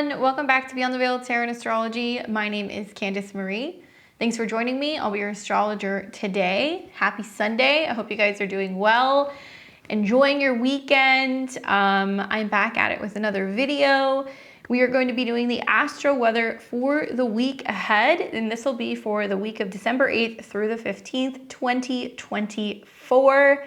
everyone, welcome back to Beyond the Veil Tarot and Astrology. My name is Candice Marie. Thanks for joining me. I'll be your astrologer today. Happy Sunday. I hope you guys are doing well, enjoying your weekend. I'm back at it with another video. We are going to be doing the astro weather for the week ahead, and this will be for the week of December 8th through the 15th, 2024.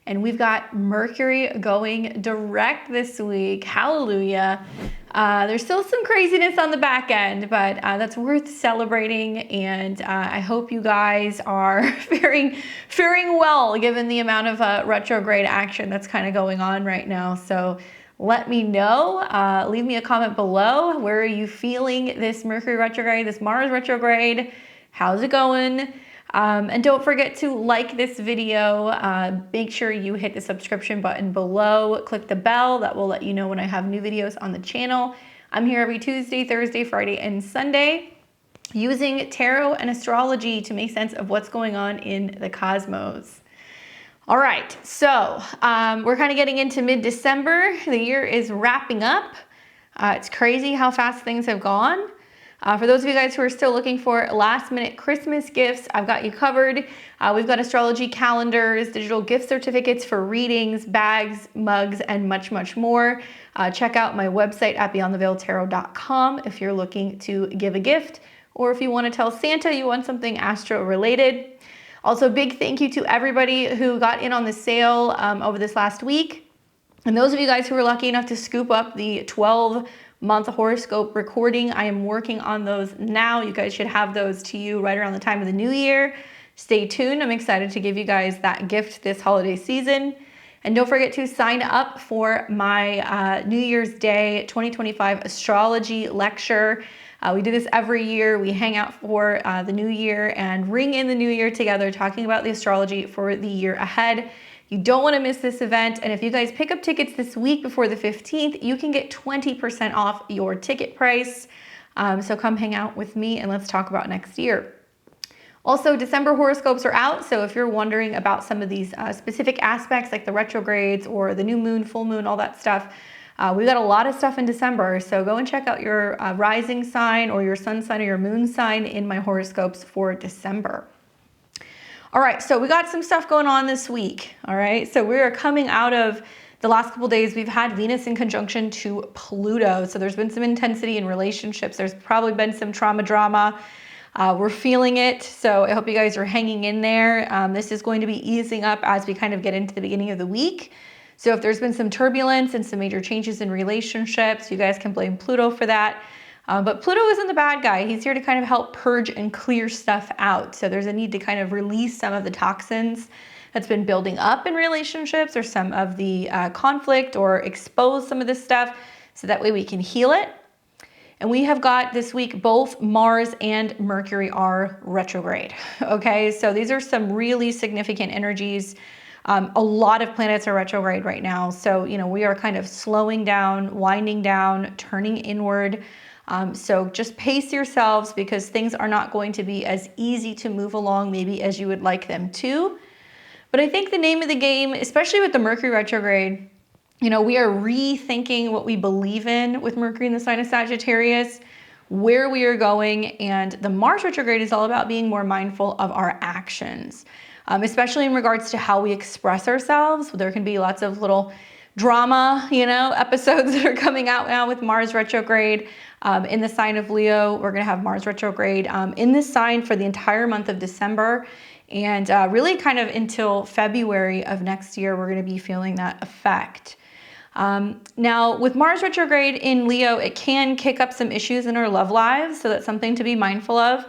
And we've got Mercury going direct this week. Hallelujah. There's still some craziness on the back end, but that's worth celebrating. And I hope you guys are faring well, given the amount of retrograde action that's kind of going on right now. So let me know. Leave me a comment below. Where are you feeling this Mercury retrograde, this Mars retrograde? How's it going? And don't forget to like this video. Make sure you hit the subscription button below. Click the bell. That will let you know when I have new videos on the channel. I'm here every Tuesday, Thursday, Friday, and Sunday using tarot and astrology to make sense of what's going on in the cosmos. All right, so we're kind of getting into mid-December. The year is wrapping up. It's crazy how fast things have gone. For those of you guys who are still looking for last-minute Christmas gifts, I've got you covered. We've got astrology calendars, digital gift certificates for readings, bags, mugs, and much, much more. Check out my website at beyondtheveiltarot.com if you're looking to give a gift, or if you want to tell Santa you want something astro-related. Also, big thank you to everybody who got in on the sale over this last week. And those of you guys who were lucky enough to scoop up the 12-month horoscope recording, I am working on those now. You guys should have those to you right around the time of the new year. Stay tuned. I'm excited to give you guys that gift this holiday season. And don't forget to sign up for my New Year's Day 2025 astrology lecture. We do this every year. We hang out for the new year and ring in the new year together, talking about the astrology for the year ahead. You don't want to miss this event. And if you guys pick up tickets this week before the 15th, you can get 20% off your ticket price. So come hang out with me and let's talk about next year. Also, December horoscopes are out. So if you're wondering about some of these specific aspects like the retrogrades or the new moon, full moon, all that stuff, we've got a lot of stuff in December. So go and check out your rising sign or your sun sign or your moon sign in my horoscopes for December. All right, so we got some stuff going on this week. All right, so we are coming out of the last couple days. We've had Venus in conjunction to Pluto. So there's been some intensity in relationships. There's probably been some drama. We're feeling it. So I hope you guys are hanging in there. This is going to be easing up as we kind of get into the beginning of the week. So if there's been some turbulence and some major changes in relationships, you guys can blame Pluto for that. But Pluto isn't the bad guy. He's here to kind of help purge and clear stuff out. So there's a need to kind of release some of the toxins that's been building up in relationships or some of the conflict, or expose some of this stuff so that way we can heal it. And we have got this week, both Mars and Mercury are retrograde. Okay, so these are some really significant energies. A lot of planets are retrograde right now. So, we are kind of slowing down, winding down, turning inward. So just pace yourselves, because things are not going to be as easy to move along maybe as you would like them to. But I think the name of the game, especially with the Mercury retrograde, we are rethinking what we believe in with Mercury in the sign of Sagittarius, where we are going. And the Mars retrograde is all about being more mindful of our actions, especially in regards to how we express ourselves. There can be lots of little drama, episodes that are coming out now with Mars retrograde. In the sign of Leo, we're going to have Mars retrograde in this sign for the entire month of December. And really kind of until February of next year, we're going to be feeling that effect. Now, with Mars retrograde in Leo, it can kick up some issues in our love lives. So that's something to be mindful of.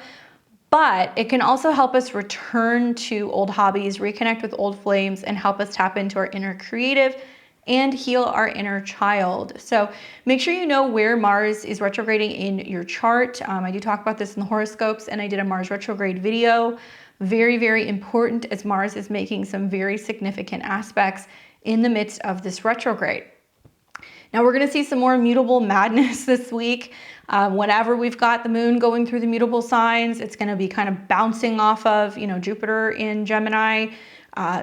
But it can also help us return to old hobbies, reconnect with old flames, and help us tap into our inner creative and heal our inner child. So make sure you know where Mars is retrograding in your chart. I do talk about this in the horoscopes, and I did a Mars retrograde video. Very, very important, as Mars is making some very significant aspects in the midst of this retrograde. Now we're going to see some more mutable madness this week. Whenever we've got the moon going through the mutable signs, it's going to be kind of bouncing off of, Jupiter in Gemini,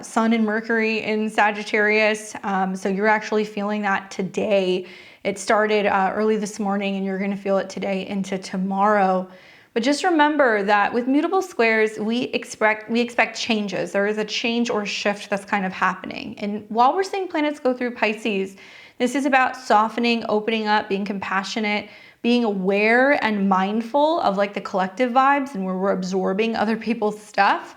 Sun and Mercury in Sagittarius. So you're actually feeling that today. It started early this morning and you're going to feel it today into tomorrow. But just remember that with mutable squares, we expect changes. There is a change or shift that's kind of happening. And while we're seeing planets go through Pisces, this is about softening, opening up, being compassionate, being aware and mindful of like the collective vibes and where we're absorbing other people's stuff.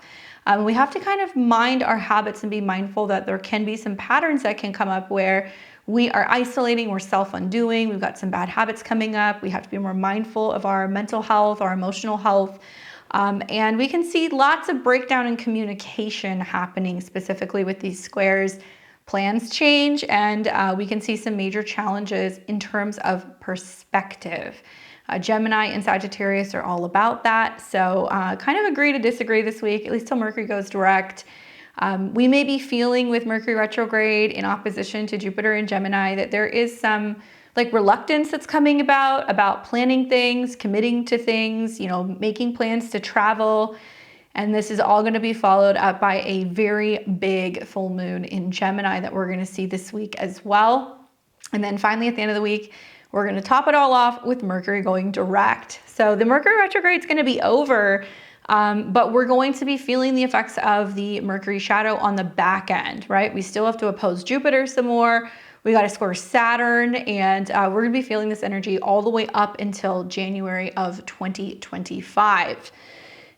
We have to kind of mind our habits and be mindful that there can be some patterns that can come up where we are isolating, we're self-undoing, we've got some bad habits coming up. We have to be more mindful of our mental health, our emotional health. And we can see lots of breakdown in communication happening specifically with these squares. Plans change and we can see some major challenges in terms of perspective. Gemini and Sagittarius are all about that. So kind of agree to disagree this week, at least till Mercury goes direct. We may be feeling with Mercury retrograde in opposition to Jupiter and Gemini that there is some like reluctance that's coming about planning things, committing to things, you know, making plans to travel. And this is all going to be followed up by a very big full moon in Gemini that we're going to see this week as well. And then finally at the end of the week, we're going to top it all off with Mercury going direct. So the Mercury retrograde is going to be over, but we're going to be feeling the effects of the Mercury shadow on the back end, right? We still have to oppose Jupiter some more. We got to square Saturn, and we're going to be feeling this energy all the way up until January of 2025.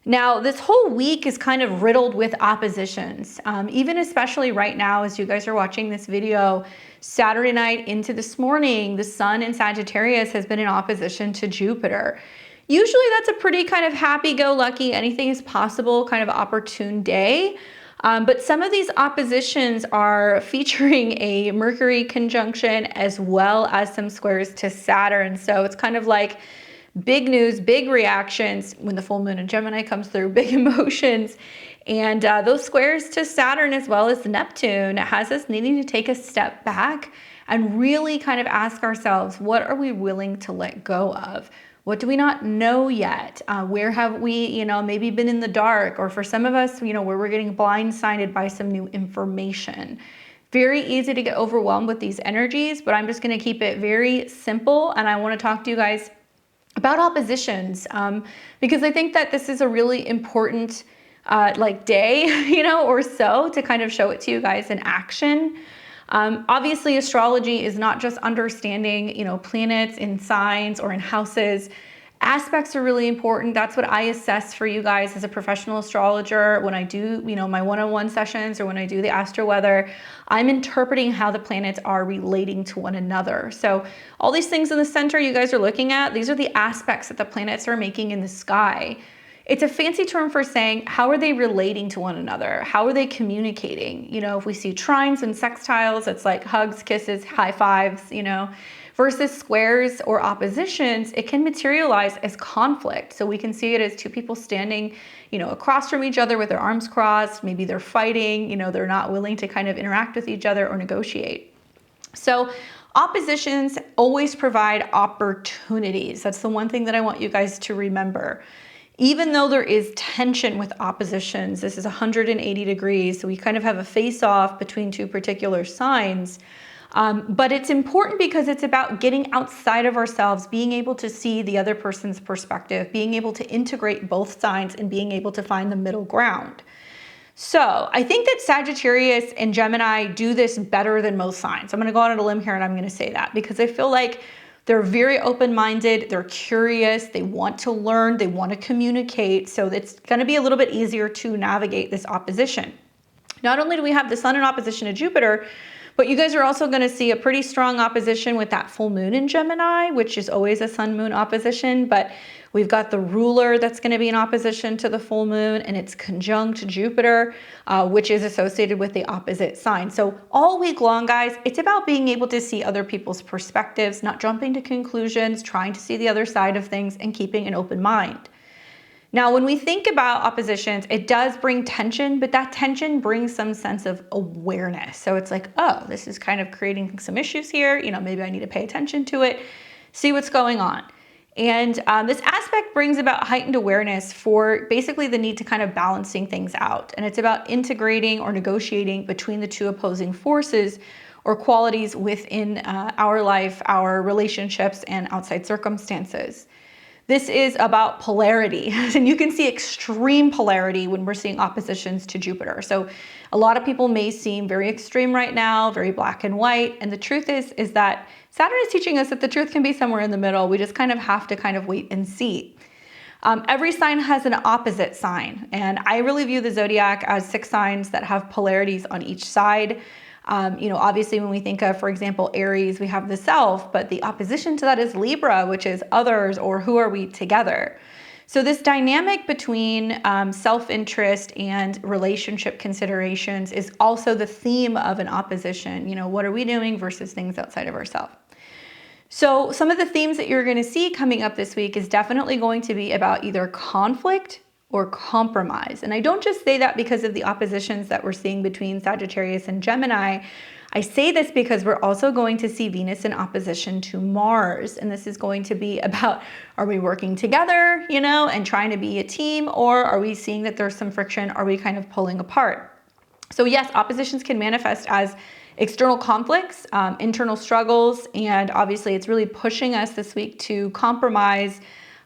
Now, this whole week is kind of riddled with oppositions, even especially right now as you guys are watching this video. Saturday night into this morning, the Sun in Sagittarius has been in opposition to Jupiter. Usually that's a pretty kind of happy-go-lucky, anything is possible kind of opportune day. But some of these oppositions are featuring a Mercury conjunction as well as some squares to Saturn. So it's kind of like big news, big reactions when the full moon in Gemini comes through, big emotions. And those squares to Saturn as well as Neptune has us needing to take a step back and really kind of ask ourselves, what are we willing to let go of? What do we not know yet? Where have we, you know, maybe been in the dark? Or for some of us, you know, where we're getting blindsided by some new information. Very easy to get overwhelmed with these energies, but I'm just going to keep it very simple. And I want to talk to you guys about oppositions because I think that this is a really important like day, you know, or so to kind of show it to you guys in action. Obviously, astrology is not just understanding, you know, planets in signs or in houses. Aspects are really important. That's what I assess for you guys as a professional astrologer. When I do, you know, my one-on-one sessions or when I do the astro weather, I'm interpreting how the planets are relating to one another. So all these things in the center you guys are looking at, these are the aspects that the planets are making in the sky. It's a fancy term for saying, how are they relating to one another? How are they communicating? You know, if we see trines and sextiles, it's like hugs, kisses, high fives, you know, versus squares or oppositions, it can materialize as conflict. So we can see it as two people standing, you know, across from each other with their arms crossed. Maybe they're fighting, you know, they're not willing to kind of interact with each other or negotiate. So oppositions always provide opportunities. That's the one thing that I want you guys to remember. Even though there is tension with oppositions, this is 180 degrees, so we kind of have a face-off between two particular signs. But it's important because it's about getting outside of ourselves, being able to see the other person's perspective, being able to integrate both sides and being able to find the middle ground. So I think that Sagittarius and Gemini do this better than most signs. I'm going to go out on a limb here and I'm going to say that because I feel like they're very open-minded, they're curious, they want to learn, they want to communicate. So it's going to be a little bit easier to navigate this opposition. Not only do we have the Sun in opposition to Jupiter, but you guys are also going to see a pretty strong opposition with that full moon in Gemini, which is always a sun-moon opposition. But we've got the ruler that's going to be in opposition to the full moon, and it's conjunct Jupiter, which is associated with the opposite sign. So all week long, guys, it's about being able to see other people's perspectives, not jumping to conclusions, trying to see the other side of things, and keeping an open mind. Now, when we think about oppositions, it does bring tension, but that tension brings some sense of awareness. So it's like, oh, this is kind of creating some issues here. You know, maybe I need to pay attention to it, see what's going on. And this aspect brings about heightened awareness for basically the need to kind of balancing things out. And it's about integrating or negotiating between the two opposing forces or qualities within our life, our relationships, and outside circumstances. This is about polarity, and you can see extreme polarity when we're seeing oppositions to Jupiter. So a lot of people may seem very extreme right now, very black and white, and the truth is that Saturn is teaching us that the truth can be somewhere in the middle. We just kind of have to kind of wait and see. Every sign has an opposite sign, and I really view the zodiac as 6 signs that have polarities on each side. Obviously when we think of, for example, Aries, we have the self, but the opposition to that is Libra, which is others, or who are we together? So this dynamic between self-interest and relationship considerations is also the theme of an opposition. What are we doing versus things outside of ourselves? So some of the themes that you're going to see coming up this week is definitely going to be about either conflict or compromise. And I don't just say that because of the oppositions that we're seeing between Sagittarius and Gemini. I say this because we're also going to see Venus in opposition to Mars. And this is going to be about, are we working together, and trying to be a team, or are we seeing that there's some friction? Are we kind of pulling apart? So yes, oppositions can manifest as external conflicts, internal struggles, and obviously it's really pushing us this week to compromise.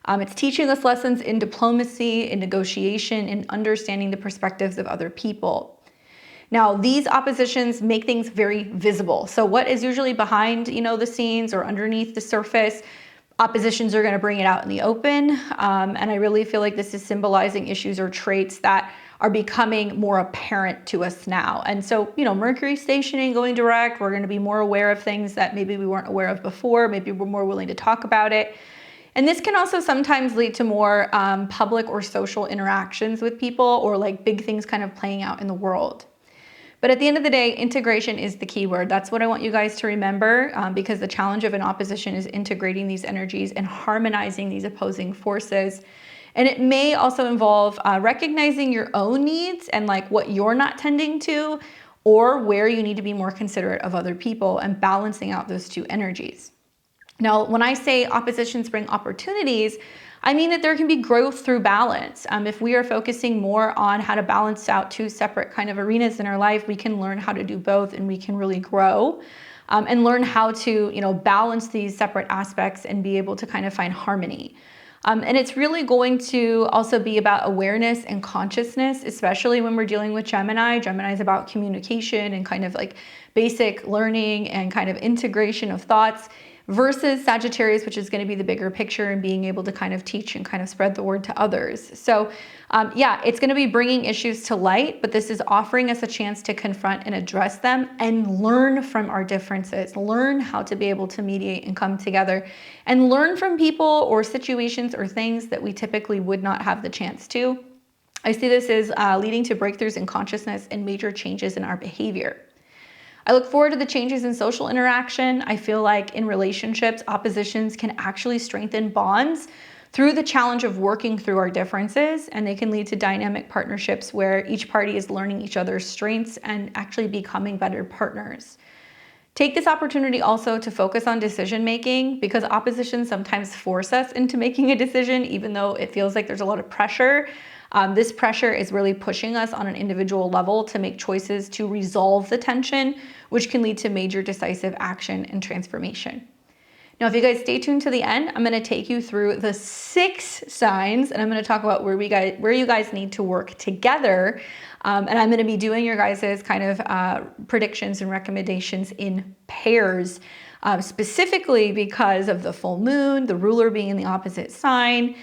It's teaching us lessons in diplomacy, in negotiation, in understanding the perspectives of other people. Now, these oppositions make things very visible. So what is usually behind, the scenes or underneath the surface, oppositions are going to bring it out in the open. And I really feel like this is symbolizing issues or traits that are becoming more apparent to us now. And so, Mercury stationing, going direct, we're going to be more aware of things that maybe we weren't aware of before. Maybe we're more willing to talk about it. And this can also sometimes lead to more public or social interactions with people, or like big things kind of playing out in the world. But at the end of the day, integration is the key word. That's what I want you guys to remember, because the challenge of an opposition is integrating these energies and harmonizing these opposing forces. And it may also involve recognizing your own needs and like what you're not tending to, or where you need to be more considerate of other people, and balancing out those two energies. Now, when I say oppositions bring opportunities, I mean that there can be growth through balance. If we are focusing more on how to balance out 2 separate kind of arenas in our life, we can learn how to do both, and we can really grow and learn how to, balance these separate aspects and be able to kind of find harmony. And it's really going to also be about awareness and consciousness, especially when we're dealing with Gemini. Gemini is about communication and kind of like basic learning and kind of integration of thoughts, versus Sagittarius, which is going to be the bigger picture and being able to kind of teach and kind of spread the word to others. So it's going to be bringing issues to light, but this is offering us a chance to confront and address them and learn from our differences, learn how to be able to mediate and come together, and learn from people or situations or things that we typically would not have the chance to. I see this as leading to breakthroughs in consciousness and major changes in our behavior. I look forward to the changes in social interaction. I feel like in relationships, oppositions can actually strengthen bonds through the challenge of working through our differences, and they can lead to dynamic partnerships where each party is learning each other's strengths and actually becoming better partners. Take this opportunity also to focus on decision making, because oppositions sometimes force us into making a decision, even though it feels like there's a lot of pressure. This pressure is really pushing us on an individual level to make choices to resolve the tension, which can lead to major decisive action and transformation. Now, if you guys stay tuned to the end, I'm going to take you through the 6 signs, and I'm going to talk about where you guys need to work together. And I'm going to be doing your guys' kind of predictions and recommendations in pairs, specifically because of the full moon, the ruler being in the opposite sign.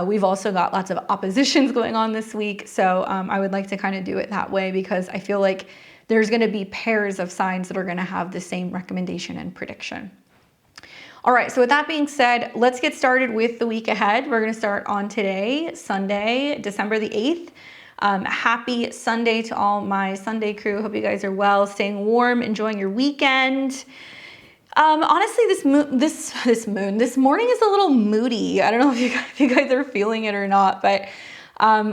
We've also got lots of oppositions going on this week. So I would like to kind of do it that way, because I feel like there's going to be pairs of signs that are going to have the same recommendation and prediction. All right, so with that being said, let's get started with the week ahead. We're going to start on today, Sunday, December the 8th. Happy Sunday to all my Sunday crew. Hope you guys are well, staying warm, enjoying your weekend. Honestly, this morning is a little moody. I don't know if you guys are feeling it or not, but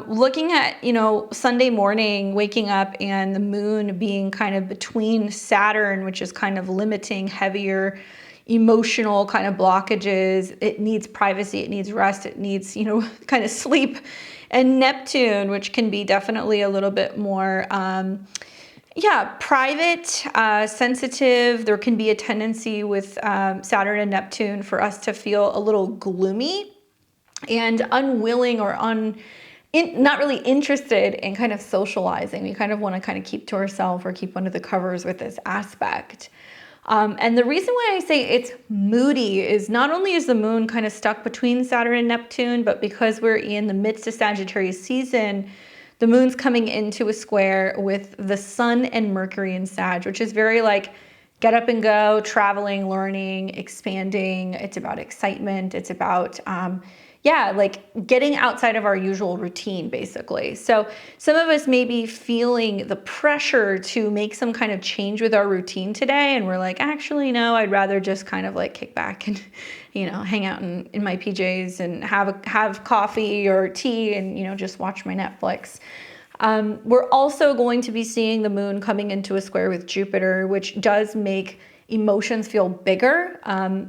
looking at, Sunday morning, waking up and the moon being kind of between Saturn, which is kind of limiting heavier, emotional kind of blockages. It needs privacy, it needs rest, it needs, you know, kind of sleep. And Neptune, which can be definitely a little bit more, private, sensitive. There can be a tendency with Saturn and Neptune for us to feel a little gloomy and unwilling or not really interested in kind of socializing. We kind of want to kind of keep to ourselves or keep under the covers with this aspect. And the reason why I say it's moody is not only is the moon kind of stuck between Saturn and Neptune, but because we're in the midst of Sagittarius season, the moon's coming into a square with the sun and Mercury in Sag, which is very like get up and go, traveling, learning, expanding. It's about excitement. It's about, like getting outside of our usual routine, basically. So some of us may be feeling the pressure to make some kind of change with our routine today. And we're like, actually, no, I'd rather just kind of like kick back and, you know, hang out in my PJs and have coffee or tea and, you know, just watch my Netflix. We're also going to be seeing the moon coming into a square with Jupiter, which does make emotions feel bigger.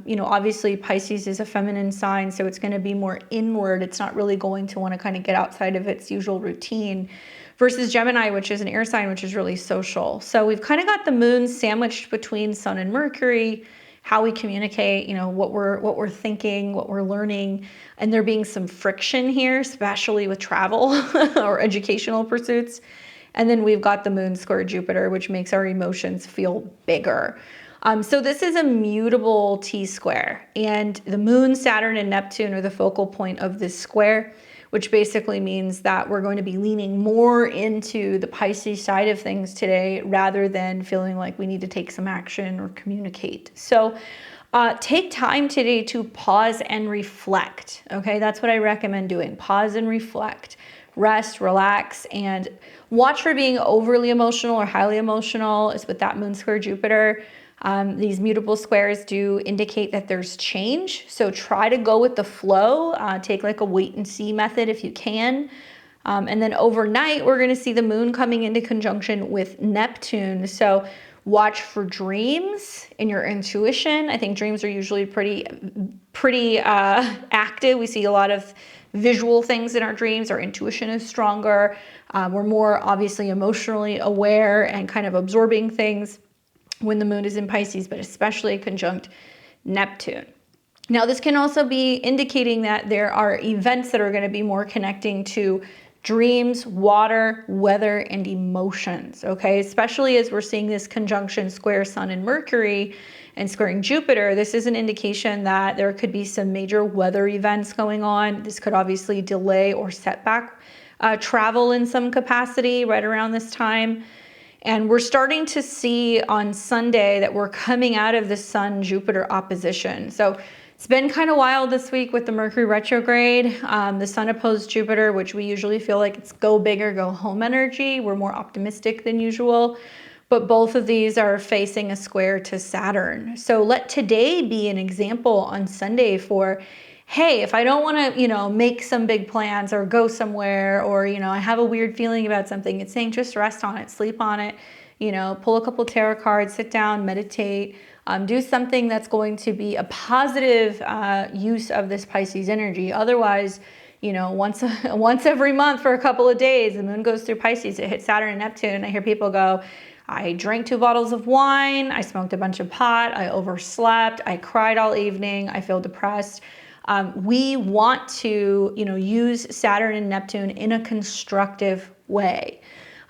You know, obviously Pisces is a feminine sign, so it's going to be more inward. It's not really going to want to kind of get outside of its usual routine, versus Gemini, which is an air sign, which is really social. So we've kind of got the moon sandwiched between Sun and Mercury, how we communicate, you know, what we're thinking, what we're learning, and there being some friction here, especially with travel or educational pursuits. And then we've got the moon square Jupiter, which makes our emotions feel bigger. So this is a mutable T-square, and the moon, Saturn, and Neptune are the focal point of this square, which basically means that we're going to be leaning more into the Pisces side of things today rather than feeling like we need to take some action or communicate. So take time today to pause and reflect. Okay, that's what I recommend doing. Pause and reflect. Rest, relax, and watch for being overly emotional or highly emotional. Is with that moon square Jupiter. These mutable squares do indicate that there's change. So try to go with the flow. Take like a wait and see method if you can. And then overnight, we're going to see the moon coming into conjunction with Neptune. So watch for dreams and your intuition. I think dreams are usually pretty active. We see a lot of visual things in our dreams. Our intuition is stronger. We're more obviously emotionally aware and kind of absorbing things when the moon is in Pisces, but especially conjunct Neptune. Now, this can also be indicating that there are events that are going to be more connecting to dreams, water, weather, and emotions, okay? Especially as we're seeing this conjunction square Sun and Mercury and squaring Jupiter, this is an indication that there could be some major weather events going on. This could obviously delay or set back travel in some capacity right around this time. And we're starting to see on Sunday that we're coming out of the Sun-Jupiter opposition. So it's been kind of wild this week with the Mercury retrograde, the Sun opposed Jupiter, which we usually feel like it's go big or go home energy. We're more optimistic than usual, but both of these are facing a square to Saturn. So let today be an example on Sunday for, hey, if I don't want to, make some big plans or go somewhere, or, I have a weird feeling about something, it's saying just rest on it, sleep on it, pull a couple tarot cards, sit down, meditate, do something that's going to be a positive use of this Pisces energy. Otherwise, once every month for a couple of days, the moon goes through Pisces, it hits Saturn and Neptune. I hear people go, I drank 2 bottles of wine, I smoked a bunch of pot, I overslept, I cried all evening, I feel depressed. We want to, use Saturn and Neptune in a constructive way.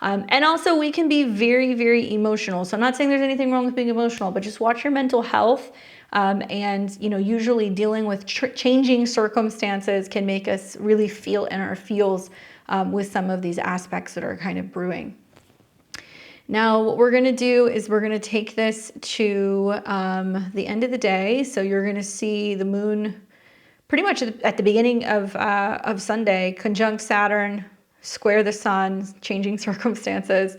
And also we can be very, very emotional. So I'm not saying there's anything wrong with being emotional, but just watch your mental health. And, usually dealing with changing circumstances can make us really feel in our feels with some of these aspects that are kind of brewing. Now, what we're going to do is we're going to take this to the end of the day. So you're going to see the moon pretty much at the beginning of Sunday, conjunct Saturn, square the sun, changing circumstances,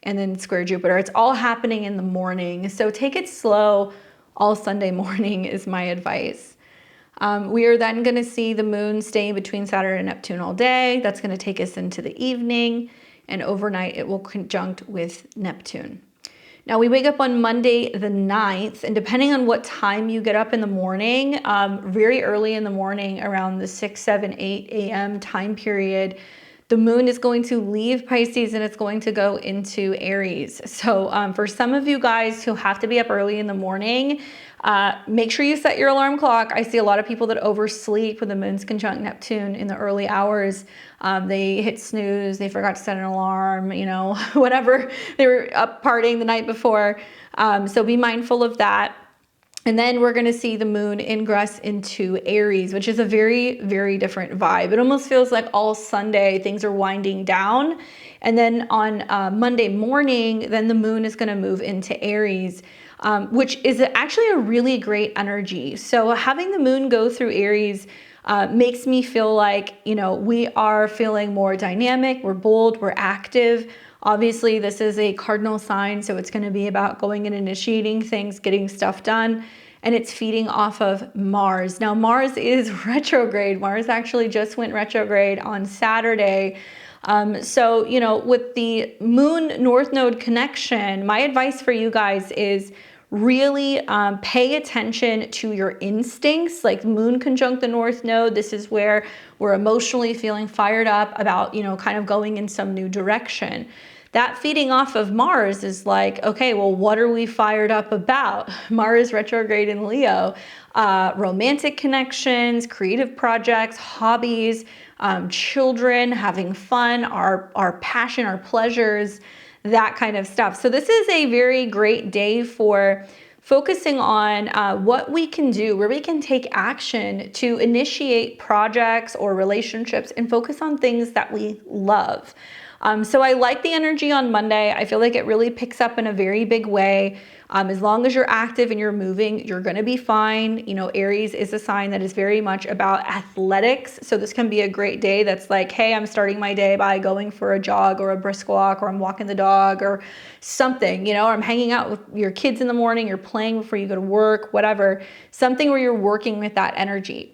and then square Jupiter. It's all happening in the morning. So take it slow all Sunday morning is my advice. We are then going to see the moon staying between Saturn and Neptune all day. That's going to take us into the evening, and overnight it will conjunct with Neptune. Now we wake up on Monday the 9th, and depending on what time you get up in the morning, very early in the morning, around the 6, 7, 8 a.m. time period, the moon is going to leave Pisces and it's going to go into Aries. So for some of you guys who have to be up early in the morning, make sure you set your alarm clock. I see a lot of people that oversleep when the moon's conjunct Neptune in the early hours. They hit snooze, they forgot to set an alarm, you know, whatever. They were up partying the night before. So be mindful of that. And then we're going to see the moon ingress into Aries, which is a very, very different vibe. It almost feels like all Sunday things are winding down. And then on Monday morning, then the moon is going to move into Aries, which is actually a really great energy. So having the moon go through Aries makes me feel like, you know, we are feeling more dynamic, we're bold, we're active. Obviously, this is a cardinal sign, so it's going to be about going and initiating things, getting stuff done, and it's feeding off of Mars. Now, Mars is retrograde. Mars actually just went retrograde on Saturday. So, you know, with the moon north node connection, my advice for you guys is really pay attention to your instincts. Like moon conjunct the north node, this is where we're emotionally feeling fired up about, you know, kind of going in some new direction. That feeding off of Mars is like, okay, well, what are we fired up about? Mars retrograde in Leo, romantic connections, creative projects, hobbies, children, having fun, our passion, our pleasures, that kind of stuff. So this is a very great day for focusing on what we can do, where we can take action to initiate projects or relationships and focus on things that we love. So I like the energy on Monday. I feel like it really picks up in a very big way. As long as you're active and you're moving, you're going to be fine. You know, Aries is a sign that is very much about athletics. So this can be a great day that's like, hey, I'm starting my day by going for a jog or a brisk walk, or I'm walking the dog or something, you know, or I'm hanging out with your kids in the morning, you're playing before you go to work, whatever, something where you're working with that energy.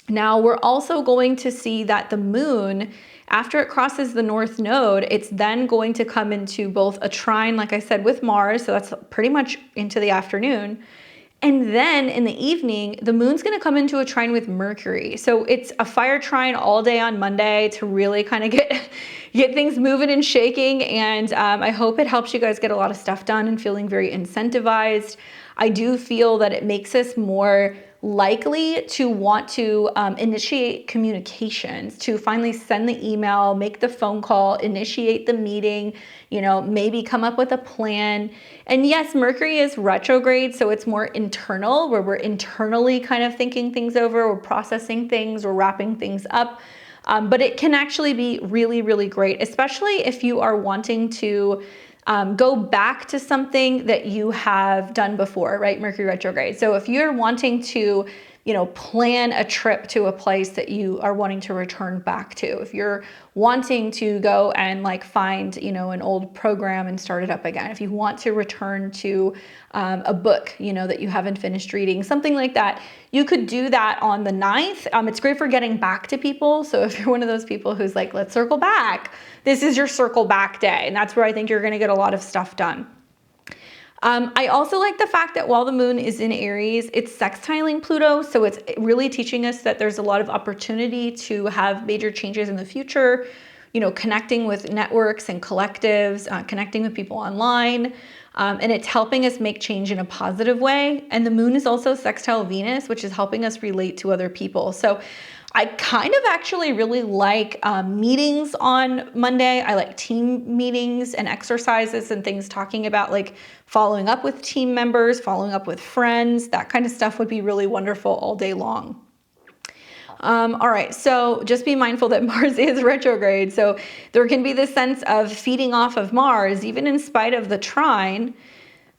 Now, we're also going to see that the moon, after it crosses the north node, it's then going to come into both a trine, like I said, with Mars. So that's pretty much into the afternoon. And then in the evening, the moon's going to come into a trine with Mercury. So it's a fire trine all day on Monday to really kind of get things moving and shaking. And I hope it helps you guys get a lot of stuff done and feeling very incentivized. I do feel that it makes us more likely to want to initiate communications, to finally send the email, make the phone call, initiate the meeting, you know, maybe come up with a plan. And yes, Mercury is retrograde, so it's more internal, where we're internally kind of thinking things over, we're processing things, we're wrapping things up. But it can actually be really, really great, especially if you are wanting to go back to something that you have done before, right? Mercury retrograde. So if you're wanting to, you know, plan a trip to a place that you are wanting to return back to, if you're wanting to go and like find, you know, an old program and start it up again, if you want to return to a book, you know, that you haven't finished reading, something like that, you could do that on the 9th. It's great for getting back to people. So if you're one of those people who's like, let's circle back, this is your circle back day. And that's where I think you're going to get a lot of stuff done. I also like the fact that while the moon is in Aries, it's sextiling Pluto. So it's really teaching us that there's a lot of opportunity to have major changes in the future, you know, connecting with networks and collectives, connecting with people online. And it's helping us make change in a positive way. And the moon is also sextile Venus, which is helping us relate to other people. So I kind of actually really like meetings on Monday. I like team meetings and exercises and things talking about like following up with team members, following up with friends. That kind of stuff would be really wonderful all day long. All right, so just be mindful that Mars is retrograde. So there can be this sense of feeding off of Mars, even in spite of the trine.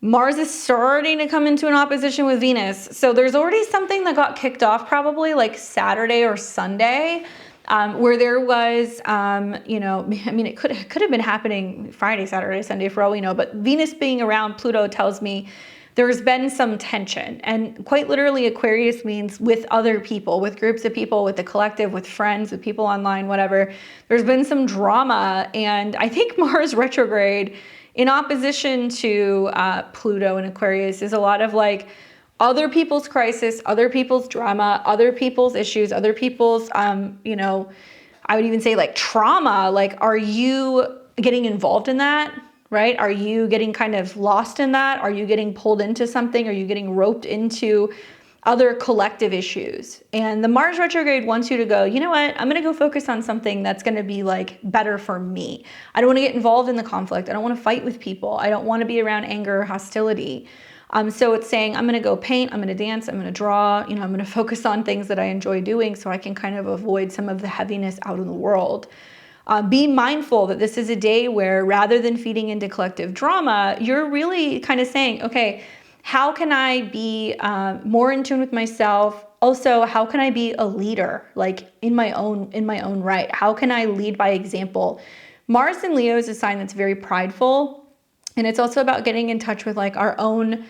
Mars is starting to come into an opposition with Venus. So there's already something that got kicked off probably like Saturday or Sunday, where there was, you know, I mean, it could have been happening Friday, Saturday, Sunday for all we know, but Venus being around Pluto tells me there's been some tension. And quite literally, Aquarius means with other people, with groups of people, with the collective, with friends, with people online, whatever. There's been some drama. And I think Mars retrograde in opposition to Pluto and Aquarius is a lot of like other people's crisis, other people's drama, other people's issues, other people's, you know, I would even say like trauma. Like, are you getting involved in that? Right? Are you getting kind of lost in that? Are you getting pulled into something? Are you getting roped into other collective issues? And the Mars retrograde wants you to go, you know what? I'm going to go focus on something that's going to be like better for me. I don't want to get involved in the conflict. I don't want to fight with people. I don't want to be around anger or hostility. So it's saying, I'm going to go paint, I'm going to dance, I'm going to draw, you know, I'm going to focus on things that I enjoy doing so I can kind of avoid some of the heaviness out in the world. Be mindful that this is a day where rather than feeding into collective drama, you're really kind of saying, okay, how can I be more in tune with myself? Also, how can I be a leader, like in my own right? How can I lead by example? Mars in Leo is a sign that's very prideful. And it's also about getting in touch with like our own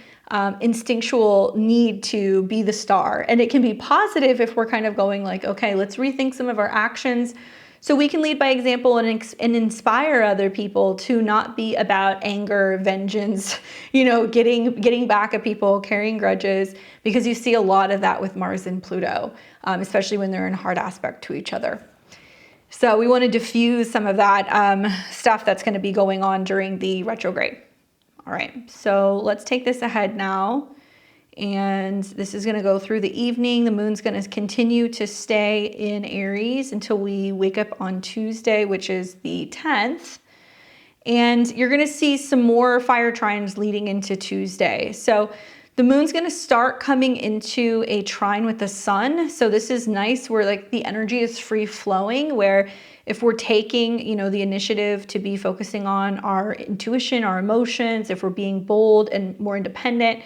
instinctual need to be the star. And it can be positive if we're kind of going like, okay, let's rethink some of our actions so we can lead by example and inspire other people to not be about anger, vengeance, you know, getting back at people, carrying grudges, because you see a lot of that with Mars and Pluto, especially when they're in hard aspect to each other. So we want to diffuse some of that stuff that's going to be going on during the retrograde. All right, so let's take this ahead now. And this is going to go through the evening. The moon's going to continue to stay in Aries until we wake up on Tuesday, which is the 10th. And you're going to see some more fire trines leading into Tuesday. So the moon's going to start coming into a trine with the sun. So this is nice where like the energy is free flowing, where if we're taking, you know, the initiative to be focusing on our intuition, our emotions, if we're being bold and more independent,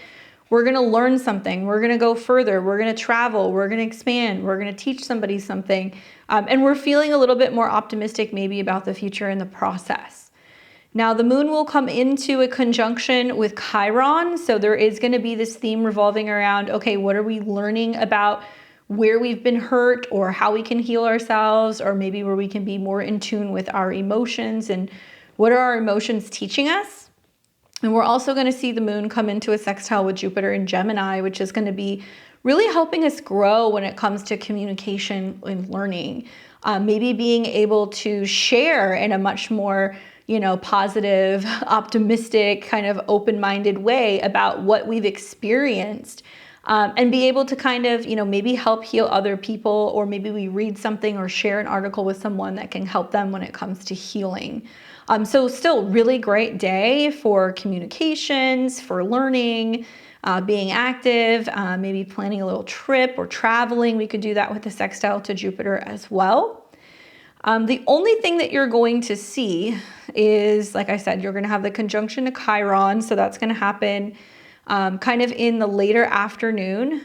we're going to learn something. We're going to go further. We're going to travel. We're going to expand. We're going to teach somebody something. And we're feeling a little bit more optimistic maybe about the future in the process. Now, the moon will come into a conjunction with Chiron. So there is going to be this theme revolving around, okay, what are we learning about where we've been hurt or how we can heal ourselves, or maybe where we can be more in tune with our emotions and what are our emotions teaching us? And we're also going to see the moon come into a sextile with Jupiter in Gemini, which is going to be really helping us grow when it comes to communication and learning. Maybe being able to share in a much more, you know, positive, optimistic, kind of open-minded way about what we've experienced. And be able to kind of, you know, maybe help heal other people, or maybe we read something or share an article with someone that can help them when it comes to healing. So still really great day for communications, for learning, being active, maybe planning a little trip or traveling. We could do that with the sextile to Jupiter as well. The only thing that you're going to see is, like I said, you're going to have the conjunction to Chiron. So that's going to happen kind of in the later afternoon.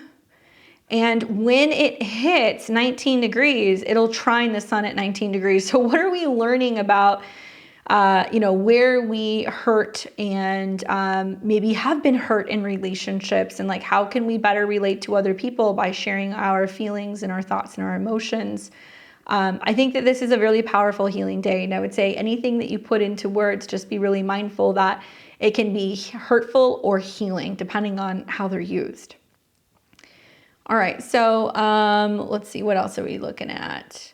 And when it hits 19 degrees, it'll trine the sun at 19 degrees. So what are we learning about, you know, where we hurt and maybe have been hurt in relationships, and like how can we better relate to other people by sharing our feelings and our thoughts and our emotions? I think that this is a really powerful healing day. And I would say anything that you put into words, just be really mindful that it can be hurtful or healing depending on how they're used. All right, so let's see, what else are we looking at?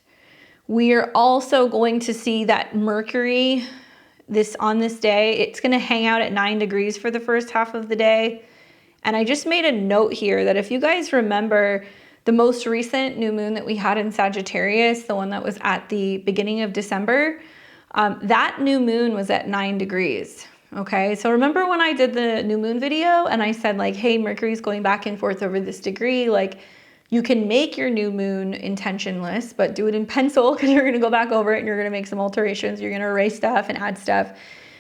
We are also going to see that Mercury on this day, it's going to hang out at 9 degrees for the first half of the day. And I just made a note here that if you guys remember the most recent new moon that we had in Sagittarius, the one that was at the beginning of December, that new moon was at 9 degrees. Okay, so remember when I did the new moon video and I said like, hey, Mercury's going back and forth over this degree, like you can make your new moon intention list, but do it in pencil because you're going to go back over it and you're going to make some alterations. You're going to erase stuff and add stuff.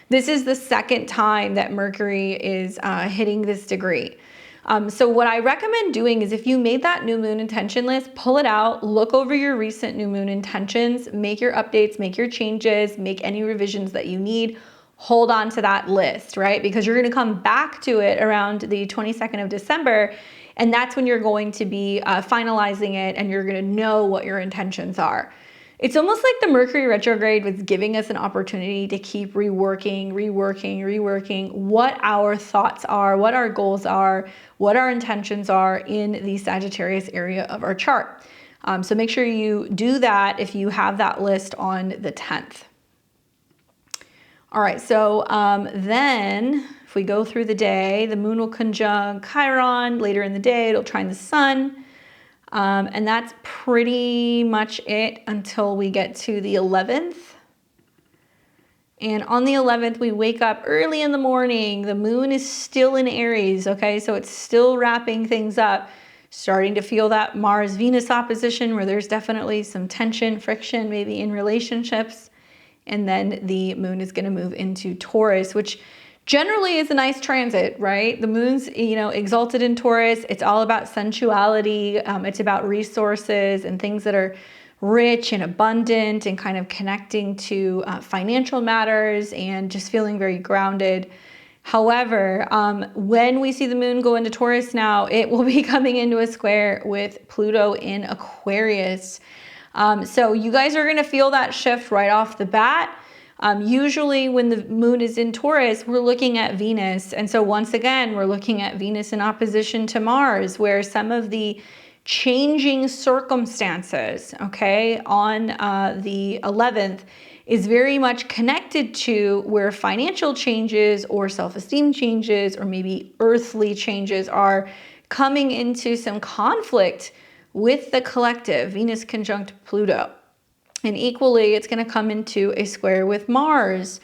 This is the second time that Mercury is hitting this degree. So what I recommend doing is if you made that new moon intention list, pull it out, look over your recent new moon intentions, make your updates, make your changes, make any revisions that you need. Hold on to that list, right? Because you're going to come back to it around the 22nd of December, and that's when you're going to be finalizing it and you're going to know what your intentions are. It's almost like the Mercury retrograde was giving us an opportunity to keep reworking what our thoughts are, what our goals are, what our intentions are in the Sagittarius area of our chart. So make sure you do that if you have that list on the 10th. All right, so then if we go through the day, the moon will conjunct Chiron. Later in the day, it'll trine the sun. And that's pretty much it until we get to the 11th. And on the 11th, we wake up early in the morning. The moon is still in Aries, okay? So it's still wrapping things up, starting to feel that Mars-Venus opposition where there's definitely some tension, friction, maybe in relationships. And then the moon is going to move into Taurus, which generally is a nice transit, right? The moon's, exalted in Taurus. It's all about sensuality. It's about resources and things that are rich and abundant and kind of connecting to financial matters and just feeling very grounded. However, when we see the moon go into Taurus now, it will be coming into a square with Pluto in Aquarius. So you guys are going to feel that shift right off the bat. Usually when the moon is in Taurus, we're looking at Venus. And so once again, we're looking at Venus in opposition to Mars, where some of the changing circumstances, okay, on the 11th is very much connected to where financial changes or self-esteem changes or maybe earthly changes are coming into some conflict with the collective, Venus conjunct Pluto. And equally, it's going to come into a square with Mars.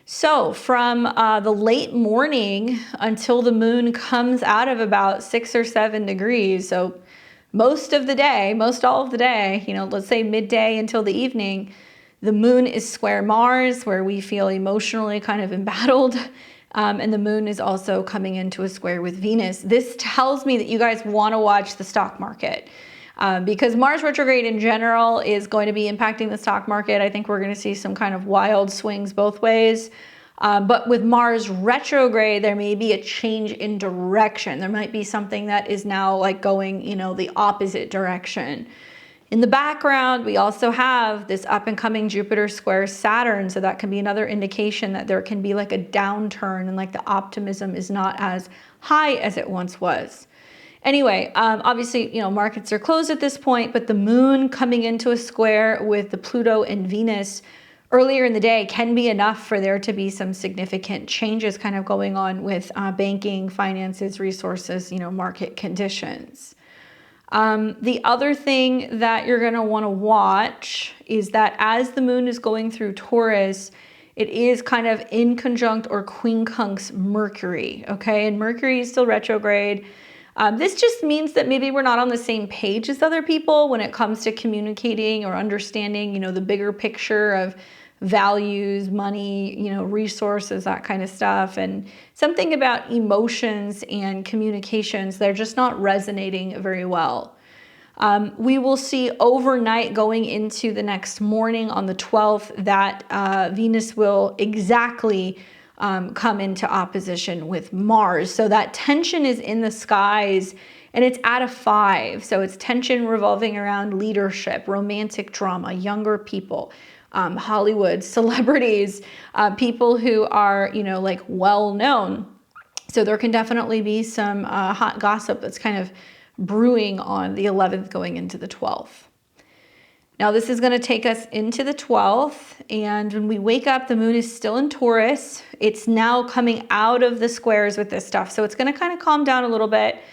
So from the late morning until the moon comes out of about 6 or 7 degrees, so most all of the day, let's say midday until the evening, the moon is square Mars, where we feel emotionally kind of embattled. And the moon is also coming into a square with Venus. This tells me that you guys want to watch the stock market. Because Mars retrograde in general is going to be impacting the stock market. I think we're going to see some kind of wild swings both ways. But with Mars retrograde, there may be a change in direction. There might be something that is now like going, the opposite direction. In the background, we also have this up and coming Jupiter square Saturn. So that can be another indication that there can be like a downturn and like the optimism is not as high as it once was. Anyway, obviously, markets are closed at this point, but the moon coming into a square with the Pluto and Venus earlier in the day can be enough for there to be some significant changes kind of going on with banking, finances, resources, market conditions. The other thing that you're going to want to watch is that as the moon is going through Taurus, it is kind of in conjunct or quincunx Mercury, okay? And Mercury is still retrograde. This just means that maybe we're not on the same page as other people when it comes to communicating or understanding, the bigger picture of values, money, resources, that kind of stuff. And something about emotions and communications, they're just not resonating very well. We will see overnight going into the next morning on the 12th that Venus will exactly come into opposition with Mars. So that tension is in the skies and it's at a 5. So it's tension revolving around leadership, romantic drama, younger people, Hollywood, celebrities, people who are, well known. So there can definitely be some hot gossip that's kind of brewing on the 11th going into the 12th. Now this is going to take us into the 12th, and when we wake up, the moon is still in Taurus. It's now coming out of the squares with this stuff, so it's going to kind of calm down a little bit.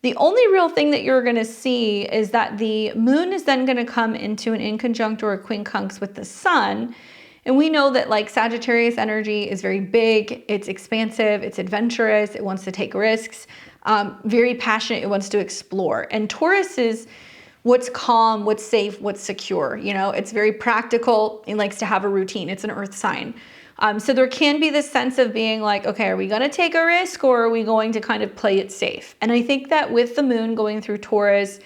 The only real thing that you're going to see is that the moon is then going to come into an inconjunct or a quincunx with the sun. And we know that like Sagittarius energy is very big, it's expansive, it's adventurous, it wants to take risks, very passionate, it wants to explore. And Taurus is what's calm, what's safe, what's secure. It's very practical. It likes to have a routine. It's an earth sign. So there can be this sense of being like, okay, are we going to take a risk or are we going to kind of play it safe? And I think that with the moon going through Taurus,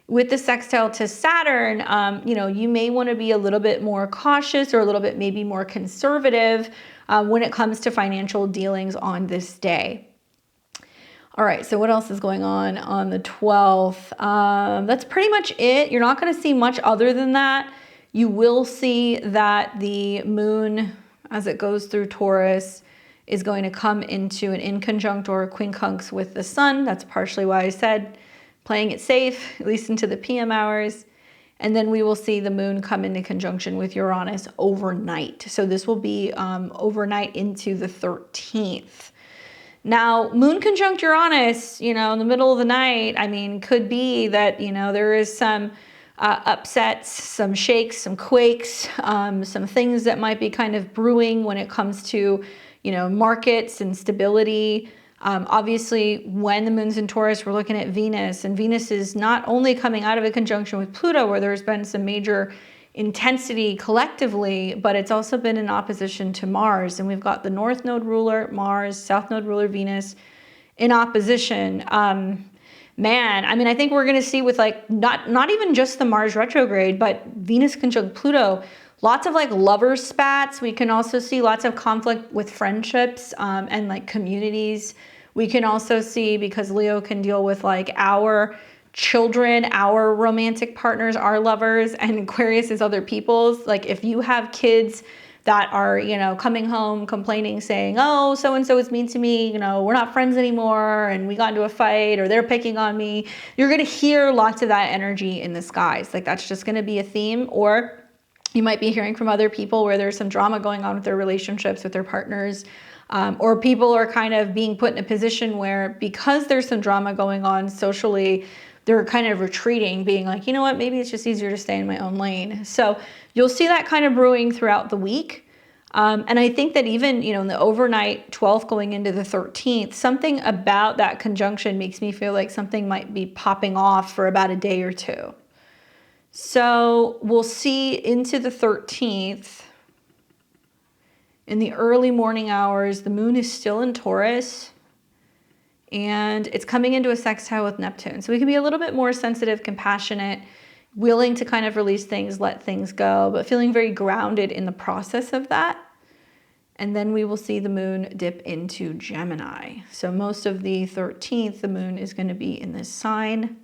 with the sextile to Saturn, you may want to be a little bit more cautious or a little bit maybe more conservative when it comes to financial dealings on this day. All right, so what else is going on the 12th? That's pretty much it. You're not going to see much other than that. You will see that the moon, as it goes through Taurus, is going to come into an inconjunct or a quincunx with the sun. That's partially why I said playing it safe, at least into the PM hours. And then we will see the moon come into conjunction with Uranus overnight. So this will be overnight into the 13th. Now, moon conjunct Uranus, in the middle of the night, I mean, could be that, there is some upsets, some shakes, some quakes, some things that might be kind of brewing when it comes to, markets and stability. Obviously, when the moon's in Taurus, we're looking at Venus, and Venus is not only coming out of a conjunction with Pluto, where there's been some major intensity collectively, but it's also been in opposition to Mars. And we've got the North Node ruler, Mars, South Node ruler, Venus, in opposition. Man, I mean, I think we're going to see with not even just the Mars retrograde, but Venus conjunct Pluto, lots of lover spats. We can also see lots of conflict with friendships and communities. We can also see, because Leo can deal with our children, our romantic partners, our lovers, and Aquarius is other people's. If you have kids that are, coming home complaining, saying, oh, so-and-so is mean to me, we're not friends anymore, and we got into a fight, or they're picking on me, you're going to hear lots of that energy in the skies. That's just going to be a theme. Or you might be hearing from other people where there's some drama going on with their relationships, with their partners, or people are kind of being put in a position where, because there's some drama going on socially, they're kind of retreating, being like, you know what, maybe it's just easier to stay in my own lane. So you'll see that kind of brewing throughout the week. And I think that even, in the overnight 12th going into the 13th, something about that conjunction makes me feel like something might be popping off for about a day or two. So we'll see into the 13th. In the early morning hours, the moon is still in Taurus, and it's coming into a sextile with Neptune. So we can be a little bit more sensitive, compassionate, willing to kind of release things, let things go, but feeling very grounded in the process of that. And then we will see the moon dip into Gemini. So most of the 13th, the moon is going to be in this sign.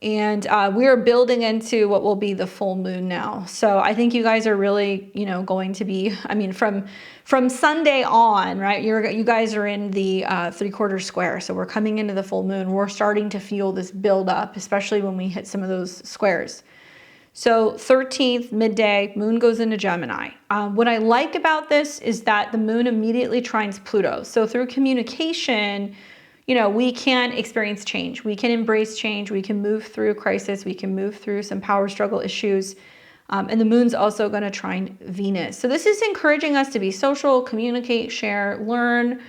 And we are building into what will be the full moon now. So I think you guys are really, going to be, I mean, from Sunday on, right? You guys are in the 3/4 square. So we're coming into the full moon. We're starting to feel this build up, especially when we hit some of those squares. So 13th, midday, moon goes into Gemini. What I like about this is that the moon immediately trines Pluto. So through communication, we can experience change. We can embrace change. We can move through a crisis. We can move through some power struggle issues. And the moon's also going to trine Venus. So this is encouraging us to be social, communicate, share, learn,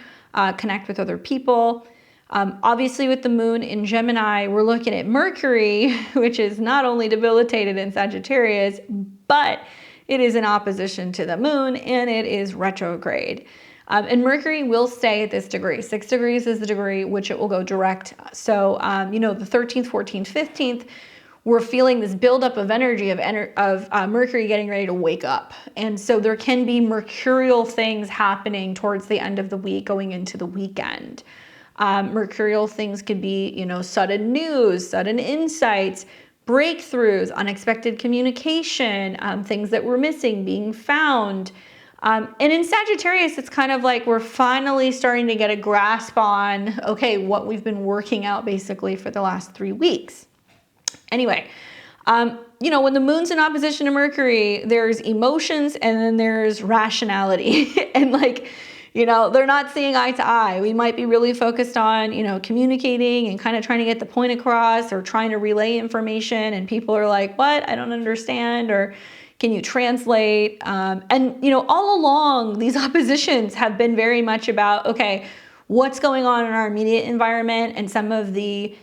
connect with other people. Obviously, with the moon in Gemini, we're looking at Mercury, which is not only debilitated in Sagittarius, but it is in opposition to the moon, and it is retrograde. And Mercury will stay at this degree. 6 degrees is the degree which it will go direct. So, the 13th, 14th, 15th, we're feeling this buildup of energy of Mercury getting ready to wake up. And so there can be mercurial things happening towards the end of the week going into the weekend. Mercurial things could be, sudden news, sudden insights, breakthroughs, unexpected communication, things that we're missing being found. And in Sagittarius, it's kind of like we're finally starting to get a grasp on, okay, what we've been working out basically for the last 3 weeks. Anyway, when the moon's in opposition to Mercury, there's emotions and then there's rationality. And they're not seeing eye to eye. We might be really focused on, communicating and kind of trying to get the point across or trying to relay information. And people are like, what? I don't understand. Or can you translate? All along, these oppositions have been very much about, okay, what's going on in our immediate environment and some of the